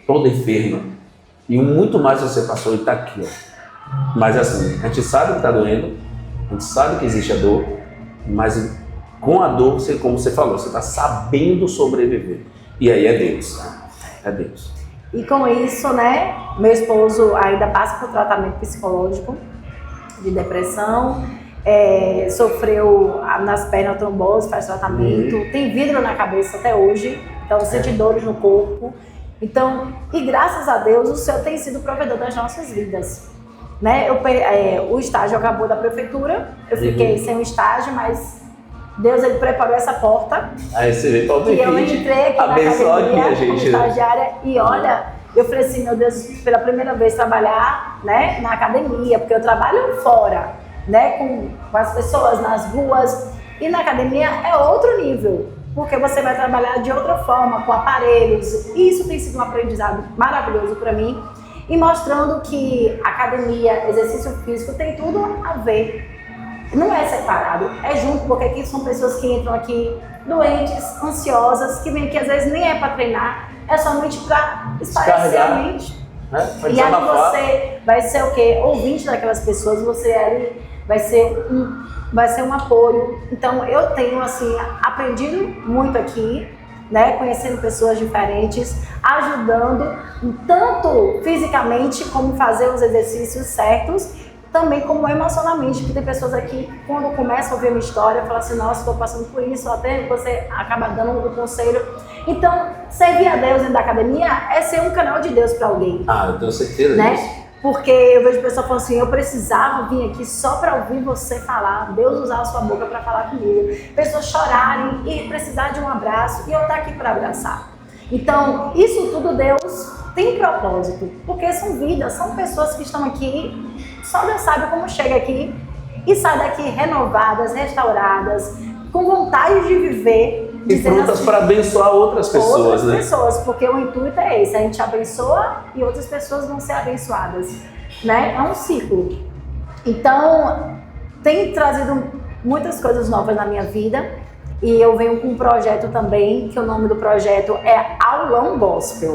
toda enferma. E muito mais você passou e está aqui. Mas assim, a gente sabe que está doendo, a gente sabe que existe a dor, mas com a dor, como você falou, você está sabendo sobreviver. E aí é Deus. É Deus. E com isso, meu esposo ainda passa por tratamento psicológico de depressão, sofreu nas pernas trombose, faz tratamento, tem vidro na cabeça até hoje, então sente dores no corpo. Então, e graças a Deus, o Senhor tem sido provedor das nossas vidas. O estágio acabou da prefeitura, eu fiquei sem o estágio, mas Deus ele preparou essa porta. Aí você vê, e eu entrei aqui na academia como estagiária e olha, eu falei assim, meu Deus, pela primeira vez trabalhar na academia, porque eu trabalho fora, com as pessoas nas ruas, e na academia é outro nível. porque você vai trabalhar de outra forma, com aparelhos. E isso tem sido um aprendizado maravilhoso para mim, e mostrando que academia, exercício físico tem tudo a ver. Não é separado, é junto, porque aqui são pessoas que entram aqui doentes, ansiosas, que vêm aqui às vezes nem é para treinar, é somente para espairecer a mente. E aí você vai ser o quê? Ouvinte daquelas pessoas, você ali vai ser um apoio. Então eu tenho assim aprendido muito aqui, né, conhecendo pessoas diferentes, ajudando tanto fisicamente como fazer os exercícios certos, também como emocionalmente, porque tem pessoas aqui, quando começam a ouvir uma história, falam assim, nossa, estou passando por isso, até você acaba dando um conselho. Então, servir a Deus dentro da academia é ser um canal de Deus para alguém. Ah, eu tenho certeza né? disso. Porque eu vejo pessoas falando assim, eu precisava vir aqui só para ouvir você falar, Deus usar a sua boca para falar comigo. Pessoas chorarem e precisar de um abraço e eu estar aqui para abraçar. Então, isso tudo Deus tem propósito, porque são vidas, são pessoas que estão aqui, só Deus sabe como chega aqui e sai daqui renovadas, restauradas, com vontade de viver. E prontas para abençoar outras pessoas, outras né? pessoas, porque o intuito é esse, a gente abençoa e outras pessoas vão ser abençoadas, né? É um ciclo. Então, tem trazido muitas coisas novas na minha vida. E eu venho com um projeto também, que o nome do projeto é Aulão Gospel.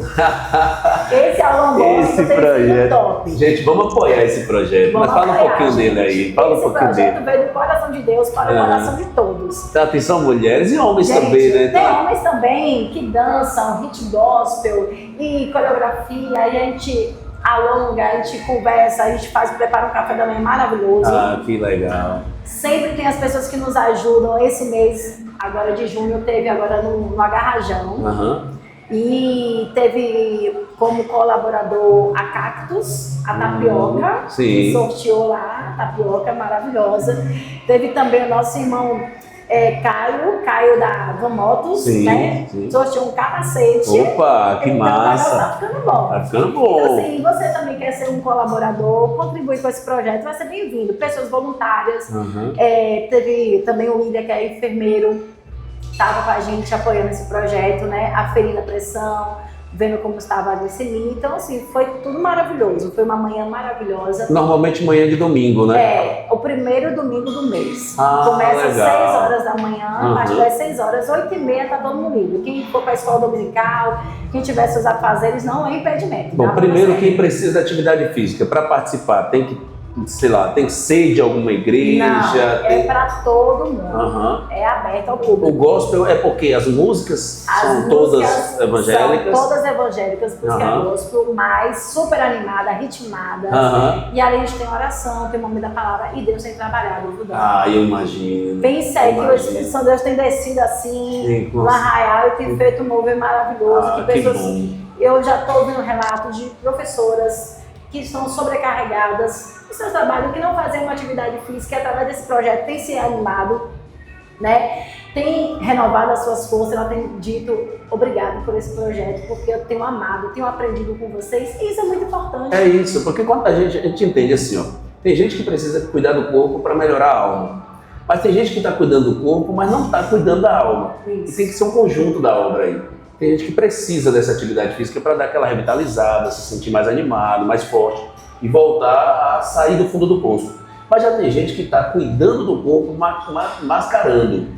Esse Aulão Gospel tem sido top. Gente, vamos apoiar esse projeto. Vamos mas fala apoiar, um pouquinho gente. dele aí. Fala um pouquinho Esse projeto dele. veio do coração de Deus para o coração de todos. Tá, atenção, mulheres e homens Gente, também, né? Tem homens também que dançam hit gospel e coreografia, aí a gente alonga, a gente conversa, a gente prepara um café da manhã maravilhoso. Ah, que legal. Sempre tem as pessoas que nos ajudam. Esse mês, agora de junho, teve agora no Agarrajão. Uhum. E teve como colaborador a Cactus, a Tapioca, sim. que sorteou lá, tapioca maravilhosa. Teve também o nosso irmão Caio da Vamotos, sim, né? Sim. Sorteou um capacete. Opa, que então, massa! Tá ficando bom. Tá ficando bom. Então, assim, você também quer ser um colaborador, contribuir com esse projeto, vai ser bem-vindo. Pessoas voluntárias. Uhum. Teve também o William, que é enfermeiro, estava com a gente apoiando esse projeto, né? Aferindo a pressão, vendo como estava a glicemia. Então, assim, foi tudo maravilhoso. Foi uma manhã maravilhosa. Normalmente manhã de domingo, né? É, o primeiro domingo do mês. Ah, começa às legal. 6 horas da manhã, a partir das 6 horas, 8h30 tá todo mundo livre. Quem for para a escola dominical, quem tiver seus afazeres, não é impedimento. Bom, primeiro, quem precisa de atividade física para participar tem que, sei lá, tem que ser de alguma igreja? Não, é para todo mundo. Uhum. É aberto ao O público. gospel é porque as músicas são todas evangélicas? São todas evangélicas, por isso que é gospel, mas super animada, ritmada. E além de tem oração, tem o nome da palavra, e Deus tem trabalhado, viu, Dani? Ah, eu imagino. Bem sério, que o Espírito Santo Deus tem descido assim, no Arraial, e tem feito um mover maravilhoso. Ah, que pessoas, bom. Eu já estou ouvindo relatos de professoras que estão sobrecarregadas no seu trabalho, que não fazem uma atividade física, e através desse projeto tem se animado, né? Tem renovado as suas forças. Ela tem dito obrigado por esse projeto, porque eu tenho amado, tenho aprendido com vocês, e isso é muito importante. É isso, porque quando a gente entende assim, ó, tem gente que precisa cuidar do corpo para melhorar a alma, mas tem gente que está cuidando do corpo, mas não está cuidando da alma. Isso. E tem que ser um conjunto da obra aí. Tem gente que precisa dessa atividade física para dar aquela revitalizada, se sentir mais animado, mais forte e voltar a sair do fundo do poço. Mas já tem gente que está cuidando do corpo, mascarando,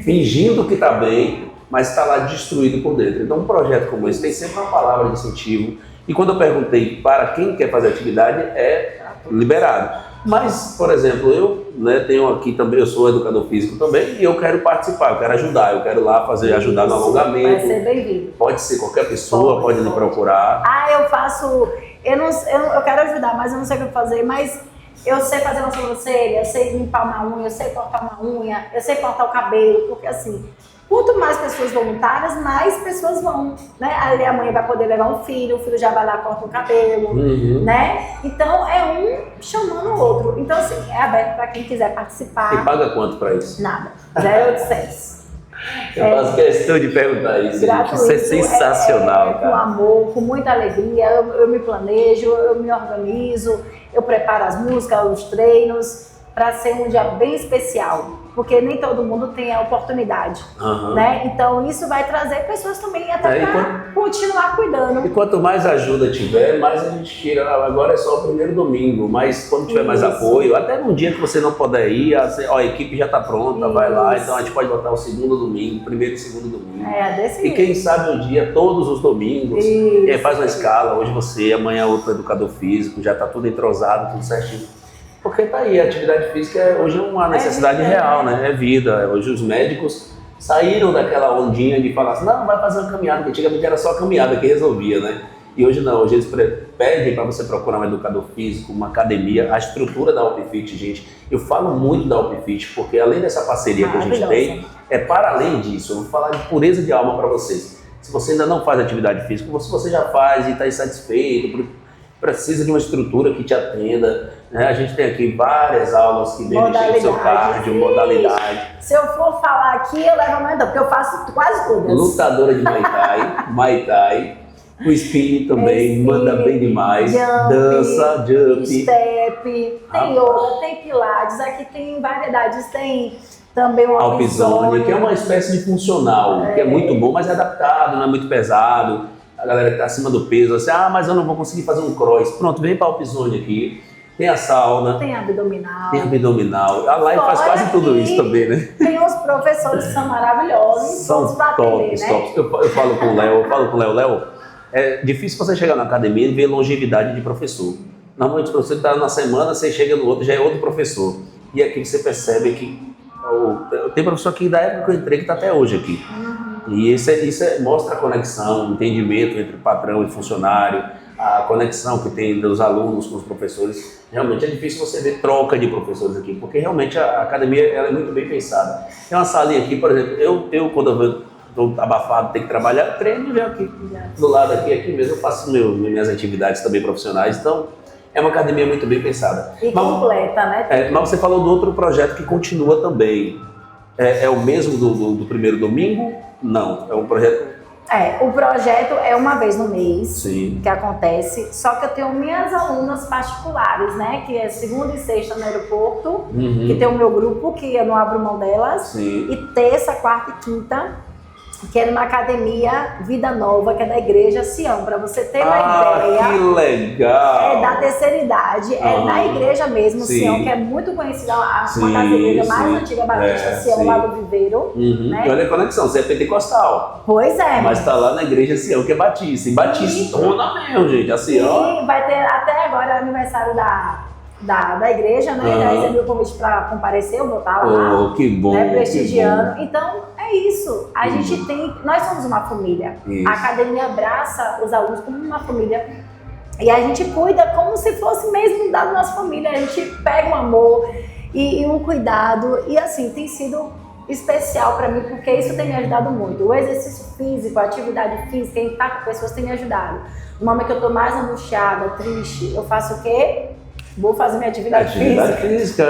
fingindo que está bem, mas está lá destruído por dentro. Então um projeto como esse tem sempre uma palavra de incentivo. E quando eu perguntei para quem quer fazer atividade, é liberado. Mas, por exemplo, eu tenho aqui também, eu sou educador físico também, e eu quero participar, eu quero ajudar, eu quero lá ajudar no alongamento. Vai ser bem-vindo. Pode ser qualquer pessoa, pode me procurar. Eu faço, eu quero ajudar, mas eu não sei o que fazer, mas eu sei fazer uma sobrancelha, eu sei limpar uma unha, eu sei cortar uma unha, eu sei cortar o cabelo, porque assim, quanto mais pessoas voluntárias, mais pessoas vão, né? Aí a mãe vai poder levar um filho, o filho já vai lá, corta o cabelo, né? Então é um chamando o outro. Então assim, é aberto para quem quiser participar. E paga quanto para isso? Nada, 0,800. Eu faço questão de perguntar isso, gente. Isso é sensacional, com cara. amor, com muita alegria, eu me planejo, eu me organizo, eu preparo as músicas, os treinos, para ser um dia bem especial, porque nem todo mundo tem a oportunidade, né? Então isso vai trazer pessoas também até para continuar cuidando. E quanto mais ajuda tiver, mais a gente tira. Agora é só o primeiro domingo, mas quando tiver mais apoio, até no dia que você não puder ir, a equipe já está pronta, vai lá, então a gente pode botar o segundo domingo, primeiro e segundo domingo. E quem sabe um dia, todos os domingos, e aí faz uma escala, hoje você, amanhã outro educador físico, já está tudo entrosado, tudo certinho. Porque tá aí, a atividade física hoje é uma necessidade real, né? É vida. Hoje os médicos saíram daquela ondinha de falar assim, não, vai fazer uma caminhada, porque antigamente era só a caminhada que resolvia, né? E hoje não, hoje eles pedem para você procurar um educador físico, uma academia, a estrutura da Alpfit, gente. Eu falo muito da Alpfit, porque além dessa parceria que a gente tem, é para além disso, eu vou falar de pureza de alma para vocês. Se você ainda não faz atividade física, se você já faz e está insatisfeito, precisa de uma estrutura que te atenda, né? A gente tem aqui várias aulas que mexem no seu cardio, modalidade. Se eu for falar aqui, eu levo mais, porque eu faço quase tudo. Lutadora de Muay Thai, o spinning também, manda bem demais, dança, jump, step, tem yoga, tem pilates, aqui tem variedades, tem também uma Alpizone, que é uma espécie de funcional, que é muito bom, mas é adaptado, não é muito pesado. A galera que está acima do peso, assim, mas eu não vou conseguir fazer um cross. Pronto, vem para a Alpizone aqui. Tem a sauna. Tem abdominal. Tem abdominal. A Live faz quase tudo isso também, né? Tem os professores que são maravilhosos. São tops, né? Tops. Eu falo com o Léo, é difícil você chegar na academia e ver longevidade de professor. Normalmente o professor está na semana, você chega no outro, já é outro professor. E aqui você percebe que tem professor aqui da época que eu entrei que está até hoje aqui. E isso mostra a conexão, o entendimento entre patrão e funcionário, a conexão que tem dos alunos com os professores. Realmente é difícil você ver troca de professores aqui, porque realmente a academia ela é muito bem pensada. Tem uma salinha aqui, por exemplo, eu quando eu estou abafado, tenho que trabalhar, treino já aqui, do lado aqui mesmo, eu faço minhas atividades também profissionais, então é uma academia muito bem pensada. E completa, né? Mas você falou do outro projeto que continua também. É o mesmo do primeiro domingo? Não, é um projeto... O projeto é uma vez no mês. Sim. Que acontece, só que eu tenho minhas alunas particulares, né? Que é segunda e sexta no aeroporto, que tem o meu grupo, que eu não abro mão delas. Sim. E terça, quarta e quinta, que é numa academia Vida Nova, que é da Igreja Sião, para você ter uma ideia. Que legal! É da terceira idade, é na igreja mesmo, Sião, que é muito conhecida, uma das igrejas mais antigas Batista, Sião, lá do Viveiro. Né? E olha a conexão, você é pentecostal. Pois é. Mas está lá na Igreja Sião, que é Batista. E Batista, mesmo, gente, a Sião. E vai ter até agora aniversário da igreja, né? Já recebi o convite para comparecer, eu vou estar lá. Que bom. Né? Prestigiando. Que bom. Então, é isso. A gente nós somos uma família. Isso. A academia abraça os alunos como uma família. E a gente cuida como se fosse mesmo da nossa família. A gente pega um amor e um cuidado. E assim, tem sido especial para mim, porque isso tem me ajudado muito. O exercício físico, a atividade física, estar com pessoas tem me ajudado. No momento que eu tô mais angustiada, triste, eu faço o quê? Vou fazer minha atividade física.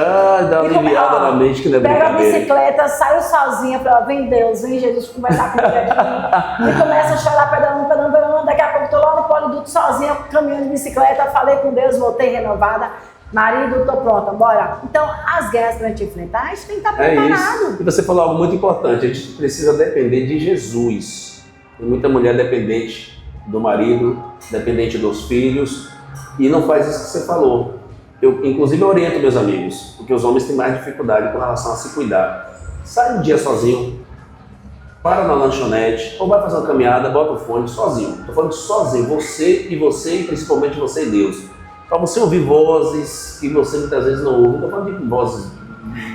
Dá uma aliviada na mente, que não é brincadeira. Pego a bicicleta, saio sozinha, falo, vem Deus, vem Jesus conversar comigo aqui. E começo a chorar, pedalando. Daqui a pouco tô lá no poliduto sozinha, caminhando de bicicleta, falei com Deus, voltei renovada. Marido, tô pronta, bora. Então, as guerras pra gente enfrentar, a gente tem que estar preparado. Isso. E você falou algo muito importante, a gente precisa depender de Jesus. Tem muita mulher dependente do marido, dependente dos filhos, e não faz isso que você falou. Eu, inclusive, oriento meus amigos, porque os homens têm mais dificuldade com relação a se cuidar. Sai um dia sozinho, para na lanchonete, ou vai fazer uma caminhada, bota o fone sozinho. Estou falando sozinho, você e principalmente você e Deus. Para você ouvir vozes que você muitas vezes não ouve. Não estou falando de vozes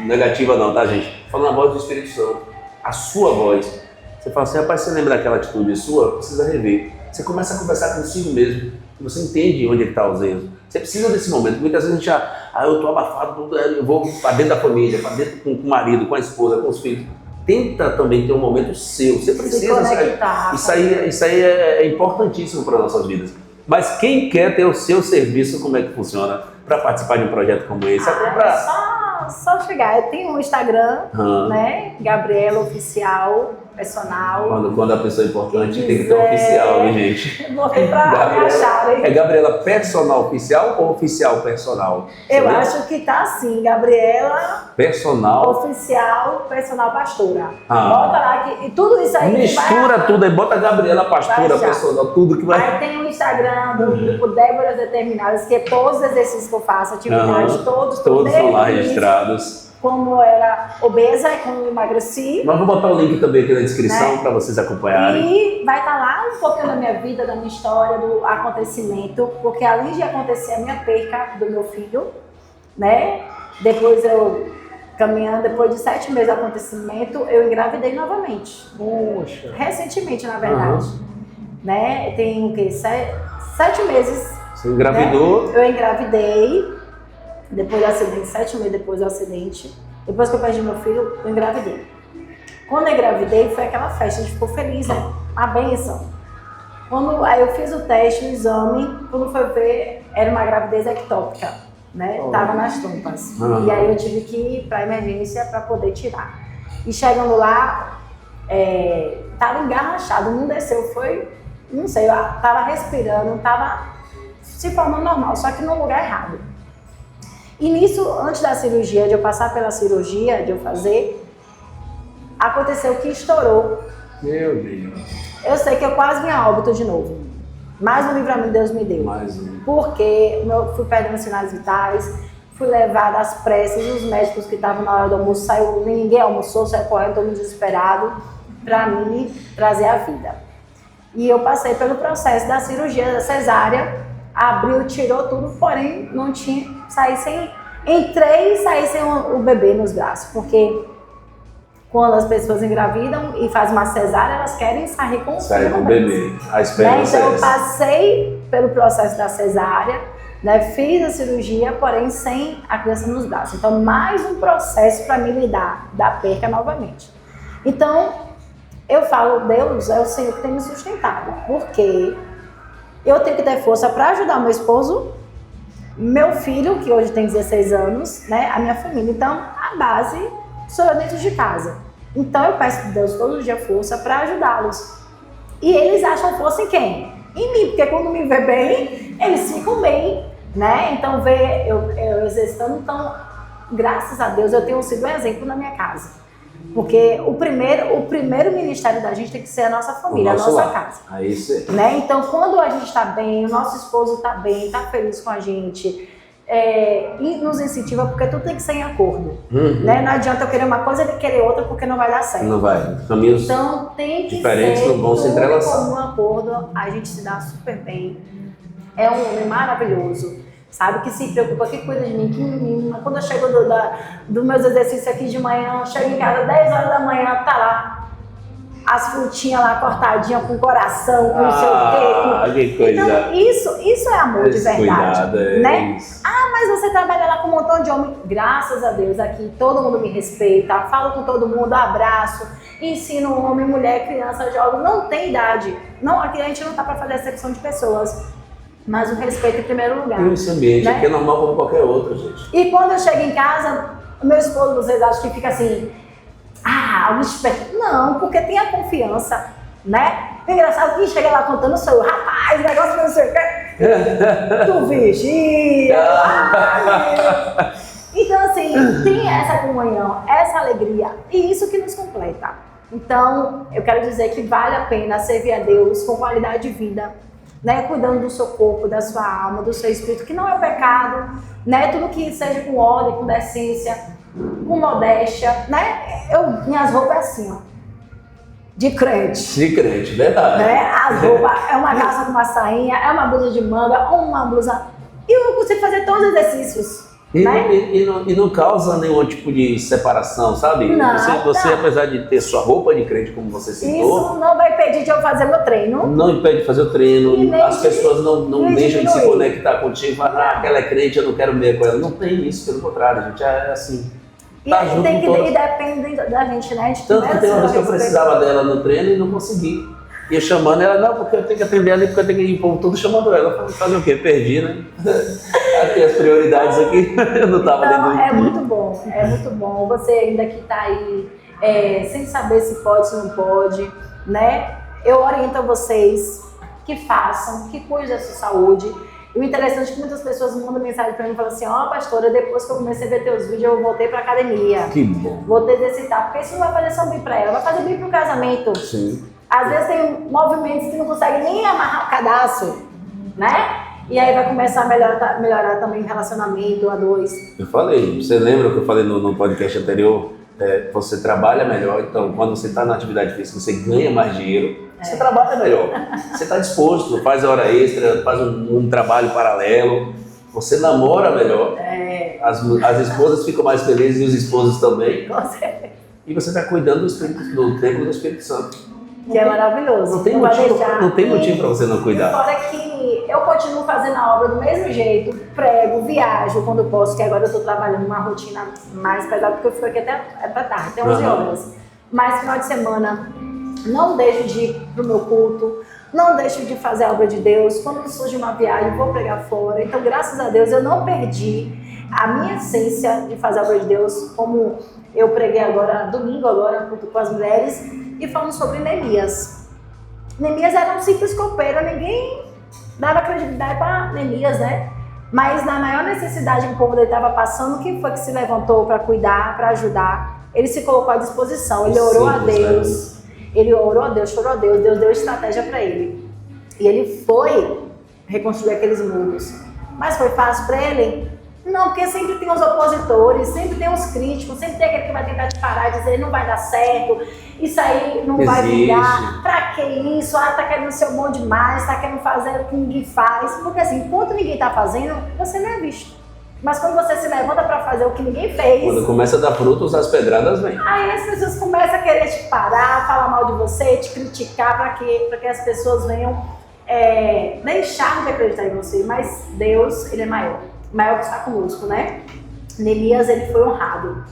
negativas não, tá, gente? Estou falando a voz do Espírito Santo, a sua voz. Você fala assim, rapaz, você lembra daquela atitude sua? Precisa rever. Você começa a conversar consigo mesmo, você entende onde está os erros. Você precisa desse momento. Muitas vezes a gente eu estou abafado, eu vou para dentro da família, para dentro com o marido, com a esposa, com os filhos. Tenta também ter um momento seu. Você precisa. Isso aí é importantíssimo para as nossas vidas. Mas quem quer ter o seu serviço, como é que funciona para participar de um projeto como esse? Só chegar. Eu tenho um Instagram, né? Gabriela Oficial. personal. Quando a pessoa é importante, tem que ter um oficial, hein, gente? Morrer pra me acharem. É Gabriela personal oficial ou oficial personal? Eu acho que tá assim, Gabriela personal oficial, personal pastora. Ah. Bota lá que e tudo isso aí mistura vai, tudo aí, bota Gabriela pastora, vai personal, tudo que vai. Aí tem o Instagram do grupo Déboras Determinadas, que é todos os exercícios que eu faço, atividades, todos estão lá início, registrados. como era obesa e como emagreci. Nós vamos botar o link também aqui na descrição, né? Para vocês acompanharem. E vai estar lá um pouquinho da minha vida, da minha história, do acontecimento, porque além de acontecer a minha perca do meu filho, né? Depois eu caminhando, depois de 7 meses do acontecimento, eu engravidei novamente. Poxa. Recentemente, na verdade. Né? Tem o quê? 7 meses. Você engravidou? Né? Eu engravidei. Depois do acidente, 7 meses depois do acidente. Depois que eu perdi meu filho, eu engravidei. Quando eu engravidei, foi aquela festa, a gente ficou feliz, né? A bênção. Aí eu fiz o teste, o exame, quando foi ver, era uma gravidez ectópica, né? Tava nas trompas. E aí eu tive que ir pra emergência para poder tirar. E chegando lá, tava engarrachado, não desceu, não sei, eu tava respirando, tava se formando normal, só que no lugar errado. E nisso, antes da cirurgia, de eu passar pela cirurgia, de eu fazer, aconteceu que estourou. Meu Deus. Eu sei que eu quase vim a óbito de novo. Mais um livramento Deus me deu. Porque eu fui perdendo sinais vitais, fui levada às pressas, os médicos que estavam na hora do almoço, ninguém almoçou, saiu correndo, todo mundo desesperado, para me trazer a vida. E eu passei pelo processo da cirurgia, da cesárea, abriu, tirou tudo, porém não tinha, entrei e saí sem o bebê nos braços, porque quando as pessoas engravidam e fazem uma cesárea, elas querem sair com o bebê. A esperança então é eu passei pelo processo da cesárea, né, fiz a cirurgia, porém sem a criança nos braços. Então mais um processo para me lidar da perca novamente. Então eu falo, Deus é o Senhor que tem me sustentado, porque eu tenho que ter força para ajudar meu esposo, meu filho, que hoje tem 16 anos, né, a minha família. Então, a base sou eu dentro de casa. Então, eu peço a Deus todo dia força para ajudá-los. E eles acham força em quem? Em mim, porque quando me vê bem, eles ficam bem, né? Então, vê eu exercitando. Então, graças a Deus, eu tenho sido um exemplo na minha casa. Porque o primeiro ministério da gente tem que ser a nossa família, a nossa casa. Aí sim. Né? Então, quando a gente está bem, o nosso esposo está bem, está feliz com a gente, e nos incentiva, porque tudo tem que ser em acordo. Né? Não adianta eu querer uma coisa e ele querer outra, porque não vai dar certo. Não vai. Caminhos então, tem que diferentes ser não vão se entrelaçar. Como um acordo, a gente se dá super bem. É um homem maravilhoso. Sabe, que se preocupa, que cuida de mim, que me mima. Quando eu chego dos meus exercícios aqui de manhã, eu chego em casa 10 horas da manhã, tá lá as frutinhas lá cortadinhas com coração, com não sei o quê. Que coisa. Então, isso é amor de verdade. Cuidado, né? Isso. Mas você trabalha lá com um montão de homem. Graças a Deus, aqui todo mundo me respeita, falo com todo mundo, abraço, ensino homem, mulher, criança, jovem, não tem idade. Não, aqui a gente não tá para fazer acepção de pessoas. Mas o respeito em primeiro lugar. E esse ambiente né? aqui é normal como qualquer outro, gente. E quando eu chego em casa, meu esposo, vocês acham que fica assim, alguém espera. Não, porque tem a confiança, né? É engraçado que chega lá contando o seu, rapaz, negócio não sei o quê. Tu vigia. Então, assim, tem essa comunhão, essa alegria. E isso que nos completa. Então, eu quero dizer que vale a pena servir a Deus com qualidade de vida. Né, cuidando do seu corpo, da sua alma, do seu espírito, que não é pecado, né, tudo que seja com ordem, com decência, com modéstia, né, minhas roupas é assim, ó, de crente. De crente, verdade. Né, as roupas, é uma calça com uma sainha, é uma blusa de manga, uma blusa, e eu consigo fazer todos os exercícios. E não causa nenhum tipo de separação, sabe? Não, você apesar de ter sua roupa de crente, como você citou... Isso não vai impedir de eu fazer meu treino. Não impede de fazer o treino, as pessoas não deixam de se conectar contigo, falar, aquela é crente, eu não quero meio com ela. Não tem isso, pelo contrário, gente, é assim... Tá junto e todas. depende da gente, né? Tanto que tem uma vez que eu precisava dela no treino e não consegui. Ia chamando ela, não, porque eu tenho que atender ali, porque eu tenho que ir, o povo todo chamando ela. Eu falei, fazer o quê? Perdi, né? Aqui as prioridades aqui, eu não estava dentro do... É muito bom você ainda que está aí sem saber se pode, se não pode, né? Eu oriento a vocês que façam, que cuidem da sua saúde. E o interessante é que muitas pessoas mandam mensagem para mim e falam assim, pastora, depois que eu comecei a ver teus vídeos, eu voltei para academia. Que bom. Voltei a exercitar, porque isso não vai fazer só bem para ela, vai fazer bem para o casamento. Sim. Às vezes tem movimentos que não consegue nem amarrar o cadastro, né? E aí vai começar a melhorar também o relacionamento a dois. Eu falei, você lembra que eu falei no podcast anterior? Você trabalha melhor, então quando você está na atividade física, você ganha mais dinheiro, você trabalha melhor. Você está disposto, faz hora extra, faz um trabalho paralelo, você namora melhor, as esposas ficam mais felizes e os esposos também. Com certeza. E você está cuidando do templo do Espírito Santo. Que é maravilhoso. Não tem motivo para você não cuidar. Fora que eu continuo fazendo a obra do mesmo jeito, prego, viajo quando posso, que agora eu estou trabalhando uma rotina mais pesada, porque eu fico aqui até tarde, até 11 horas. Mas final de semana, não deixo de ir para o meu culto, não deixo de fazer a obra de Deus. Quando surge uma viagem, vou pregar fora. Então, graças a Deus, eu não perdi a minha essência de fazer a obra de Deus, como eu preguei agora, domingo agora, junto com as mulheres, e falando sobre Neemias. Neemias era um simples copeiro, ninguém dava credibilidade para Neemias, né? Mas na maior necessidade que o povo dele estava passando, quem foi que se levantou para cuidar, para ajudar? Ele se colocou à disposição, ele orou a Deus, chorou a Deus, Deus deu estratégia para ele. E ele foi reconstruir aqueles muros. Mas foi fácil para ele? Não, porque sempre tem os opositores, sempre tem os críticos, sempre tem aquele que vai tentar te parar e dizer não vai dar certo, isso aí não vai vingar, pra que isso? Tá querendo ser bom demais, tá querendo fazer o que ninguém faz. Porque assim, enquanto ninguém tá fazendo, você não é visto. Mas quando você se levanta pra fazer o que ninguém fez... Quando começa a dar frutos, as pedradas vêm. Aí as pessoas começam a querer te parar, falar mal de você, te criticar pra que as pessoas venham deixar de acreditar em você. Mas Deus, Ele é maior que está conosco, né? Neemias, ele foi honrado,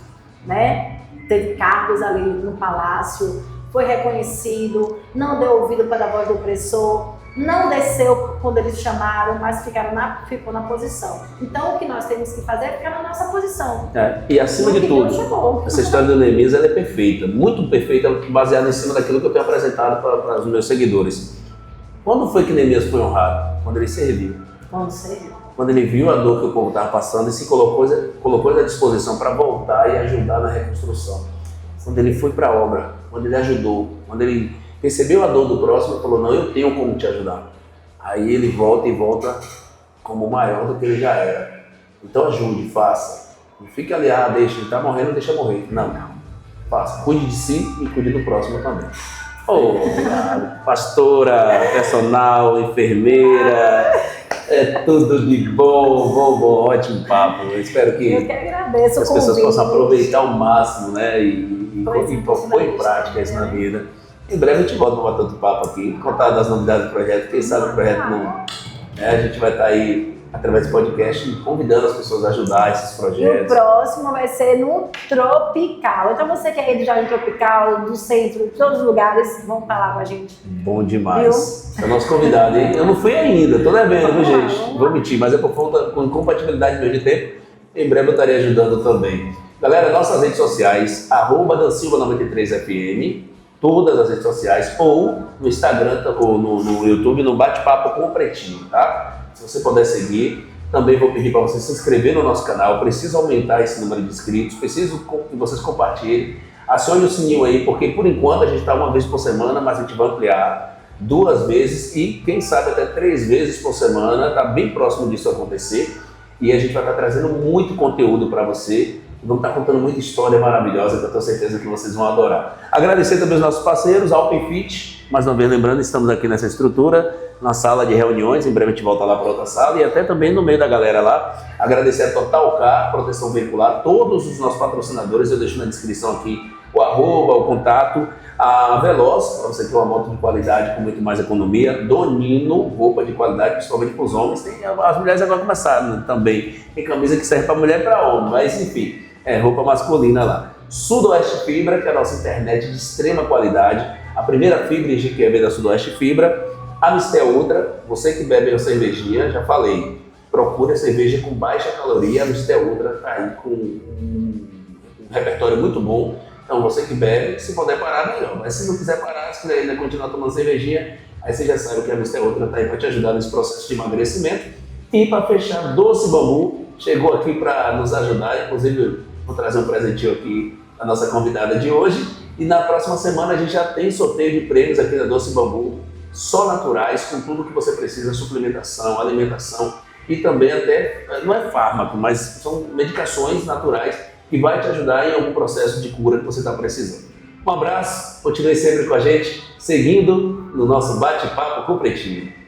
né? Teve cargos ali no palácio, foi reconhecido, não deu ouvido para a voz do opressor, não desceu quando eles chamaram, mas ficou na posição. Então, o que nós temos que fazer é ficar na nossa posição. E acima de tudo, essa história do Neemias, ela é perfeita, muito perfeita, baseada em cima daquilo que eu tenho apresentado para os meus seguidores. Quando foi que Neemias foi honrado? Quando ele serviu. Quando ele viu a dor que o povo estava passando e se colocou à disposição para voltar e ajudar na reconstrução. Quando ele foi para a obra, quando ele ajudou, quando ele percebeu a dor do próximo, ele falou, não, eu tenho como te ajudar. Aí ele volta como maior do que ele já era. Então ajude, faça. Não fique ali, deixa, ele está morrendo, deixa morrer. Não, faça. Cuide de si e cuide do próximo também. Obrigado. Pastora, personal, enfermeira... É tudo de bom, ótimo papo. Eu espero que as pessoas possam aproveitar ao máximo, né? E pôr em prática isso na vida. Em breve a gente volta para bater outro papo aqui, contar das novidades do projeto. Quem sabe o projeto não... a gente vai estar aí, através do podcast, convidando as pessoas a ajudar esses projetos. E o próximo vai ser no Tropical. Então você que é aí do Jardim Tropical, do centro, de todos os lugares, vão estar lá com a gente. Bom demais. É o nosso convidado, hein? Eu não fui ainda, tô devendo, viu, gente? Vou mentir, mas é por conta com compatibilidade mesmo de tempo. Em breve eu estarei ajudando também. Galera, nossas redes sociais, @dansilva93fm, todas as redes sociais, ou no Instagram, ou no YouTube, no Bate-Papo com o Pretinho, tá? Se você puder seguir, também vou pedir para você se inscrever no nosso canal. Preciso aumentar esse número de inscritos, preciso que vocês compartilhem. Acione o sininho aí, porque por enquanto a gente está uma vez por semana, mas a gente vai ampliar 2 vezes e quem sabe até 3 vezes por semana. Está bem próximo disso acontecer e a gente vai estar trazendo muito conteúdo para você. Vamos estar contando muita história maravilhosa que eu tenho certeza que vocês vão adorar. Agradecer também os nossos parceiros, Alpenfit, mais uma vez lembrando, estamos aqui nessa estrutura, na sala de reuniões, em breve a gente volta lá para outra sala e até também no meio da galera lá. Agradecer a Total Car, proteção veicular, todos os nossos patrocinadores, eu deixo na descrição aqui o @, o contato, a Veloz, para você ter uma moto de qualidade com muito mais economia, Donino, roupa de qualidade, principalmente para os homens, as mulheres agora começaram também, tem camisa que serve para mulher e para homem, mas enfim, roupa masculina lá. Sudoeste Fibra, que é a nossa internet de extrema qualidade, a primeira fibra em GQB da Sudoeste Fibra, a Mistel Ultra, você que bebe uma cervejinha, já falei, procure a cerveja com baixa caloria, a Mistel Ultra está aí com um repertório muito bom Então você que bebe, se puder parar, melhor. Mas se não quiser parar, se quiser ainda continuar tomando cervejinha, aí você já sabe que a Mister Ultra está aí para te ajudar nesse processo de emagrecimento. E para fechar, Doce Bambu chegou aqui para nos ajudar, inclusive vou trazer um presentinho aqui da nossa convidada de hoje. E na próxima semana a gente já tem sorteio de prêmios aqui da Doce Bambu, só naturais, com tudo que você precisa, suplementação, alimentação e também até, não é fármaco, mas são medicações naturais que vai te ajudar em algum processo de cura que você está precisando. Um abraço, continue sempre com a gente, seguindo no nosso bate-papo com o Pretinho.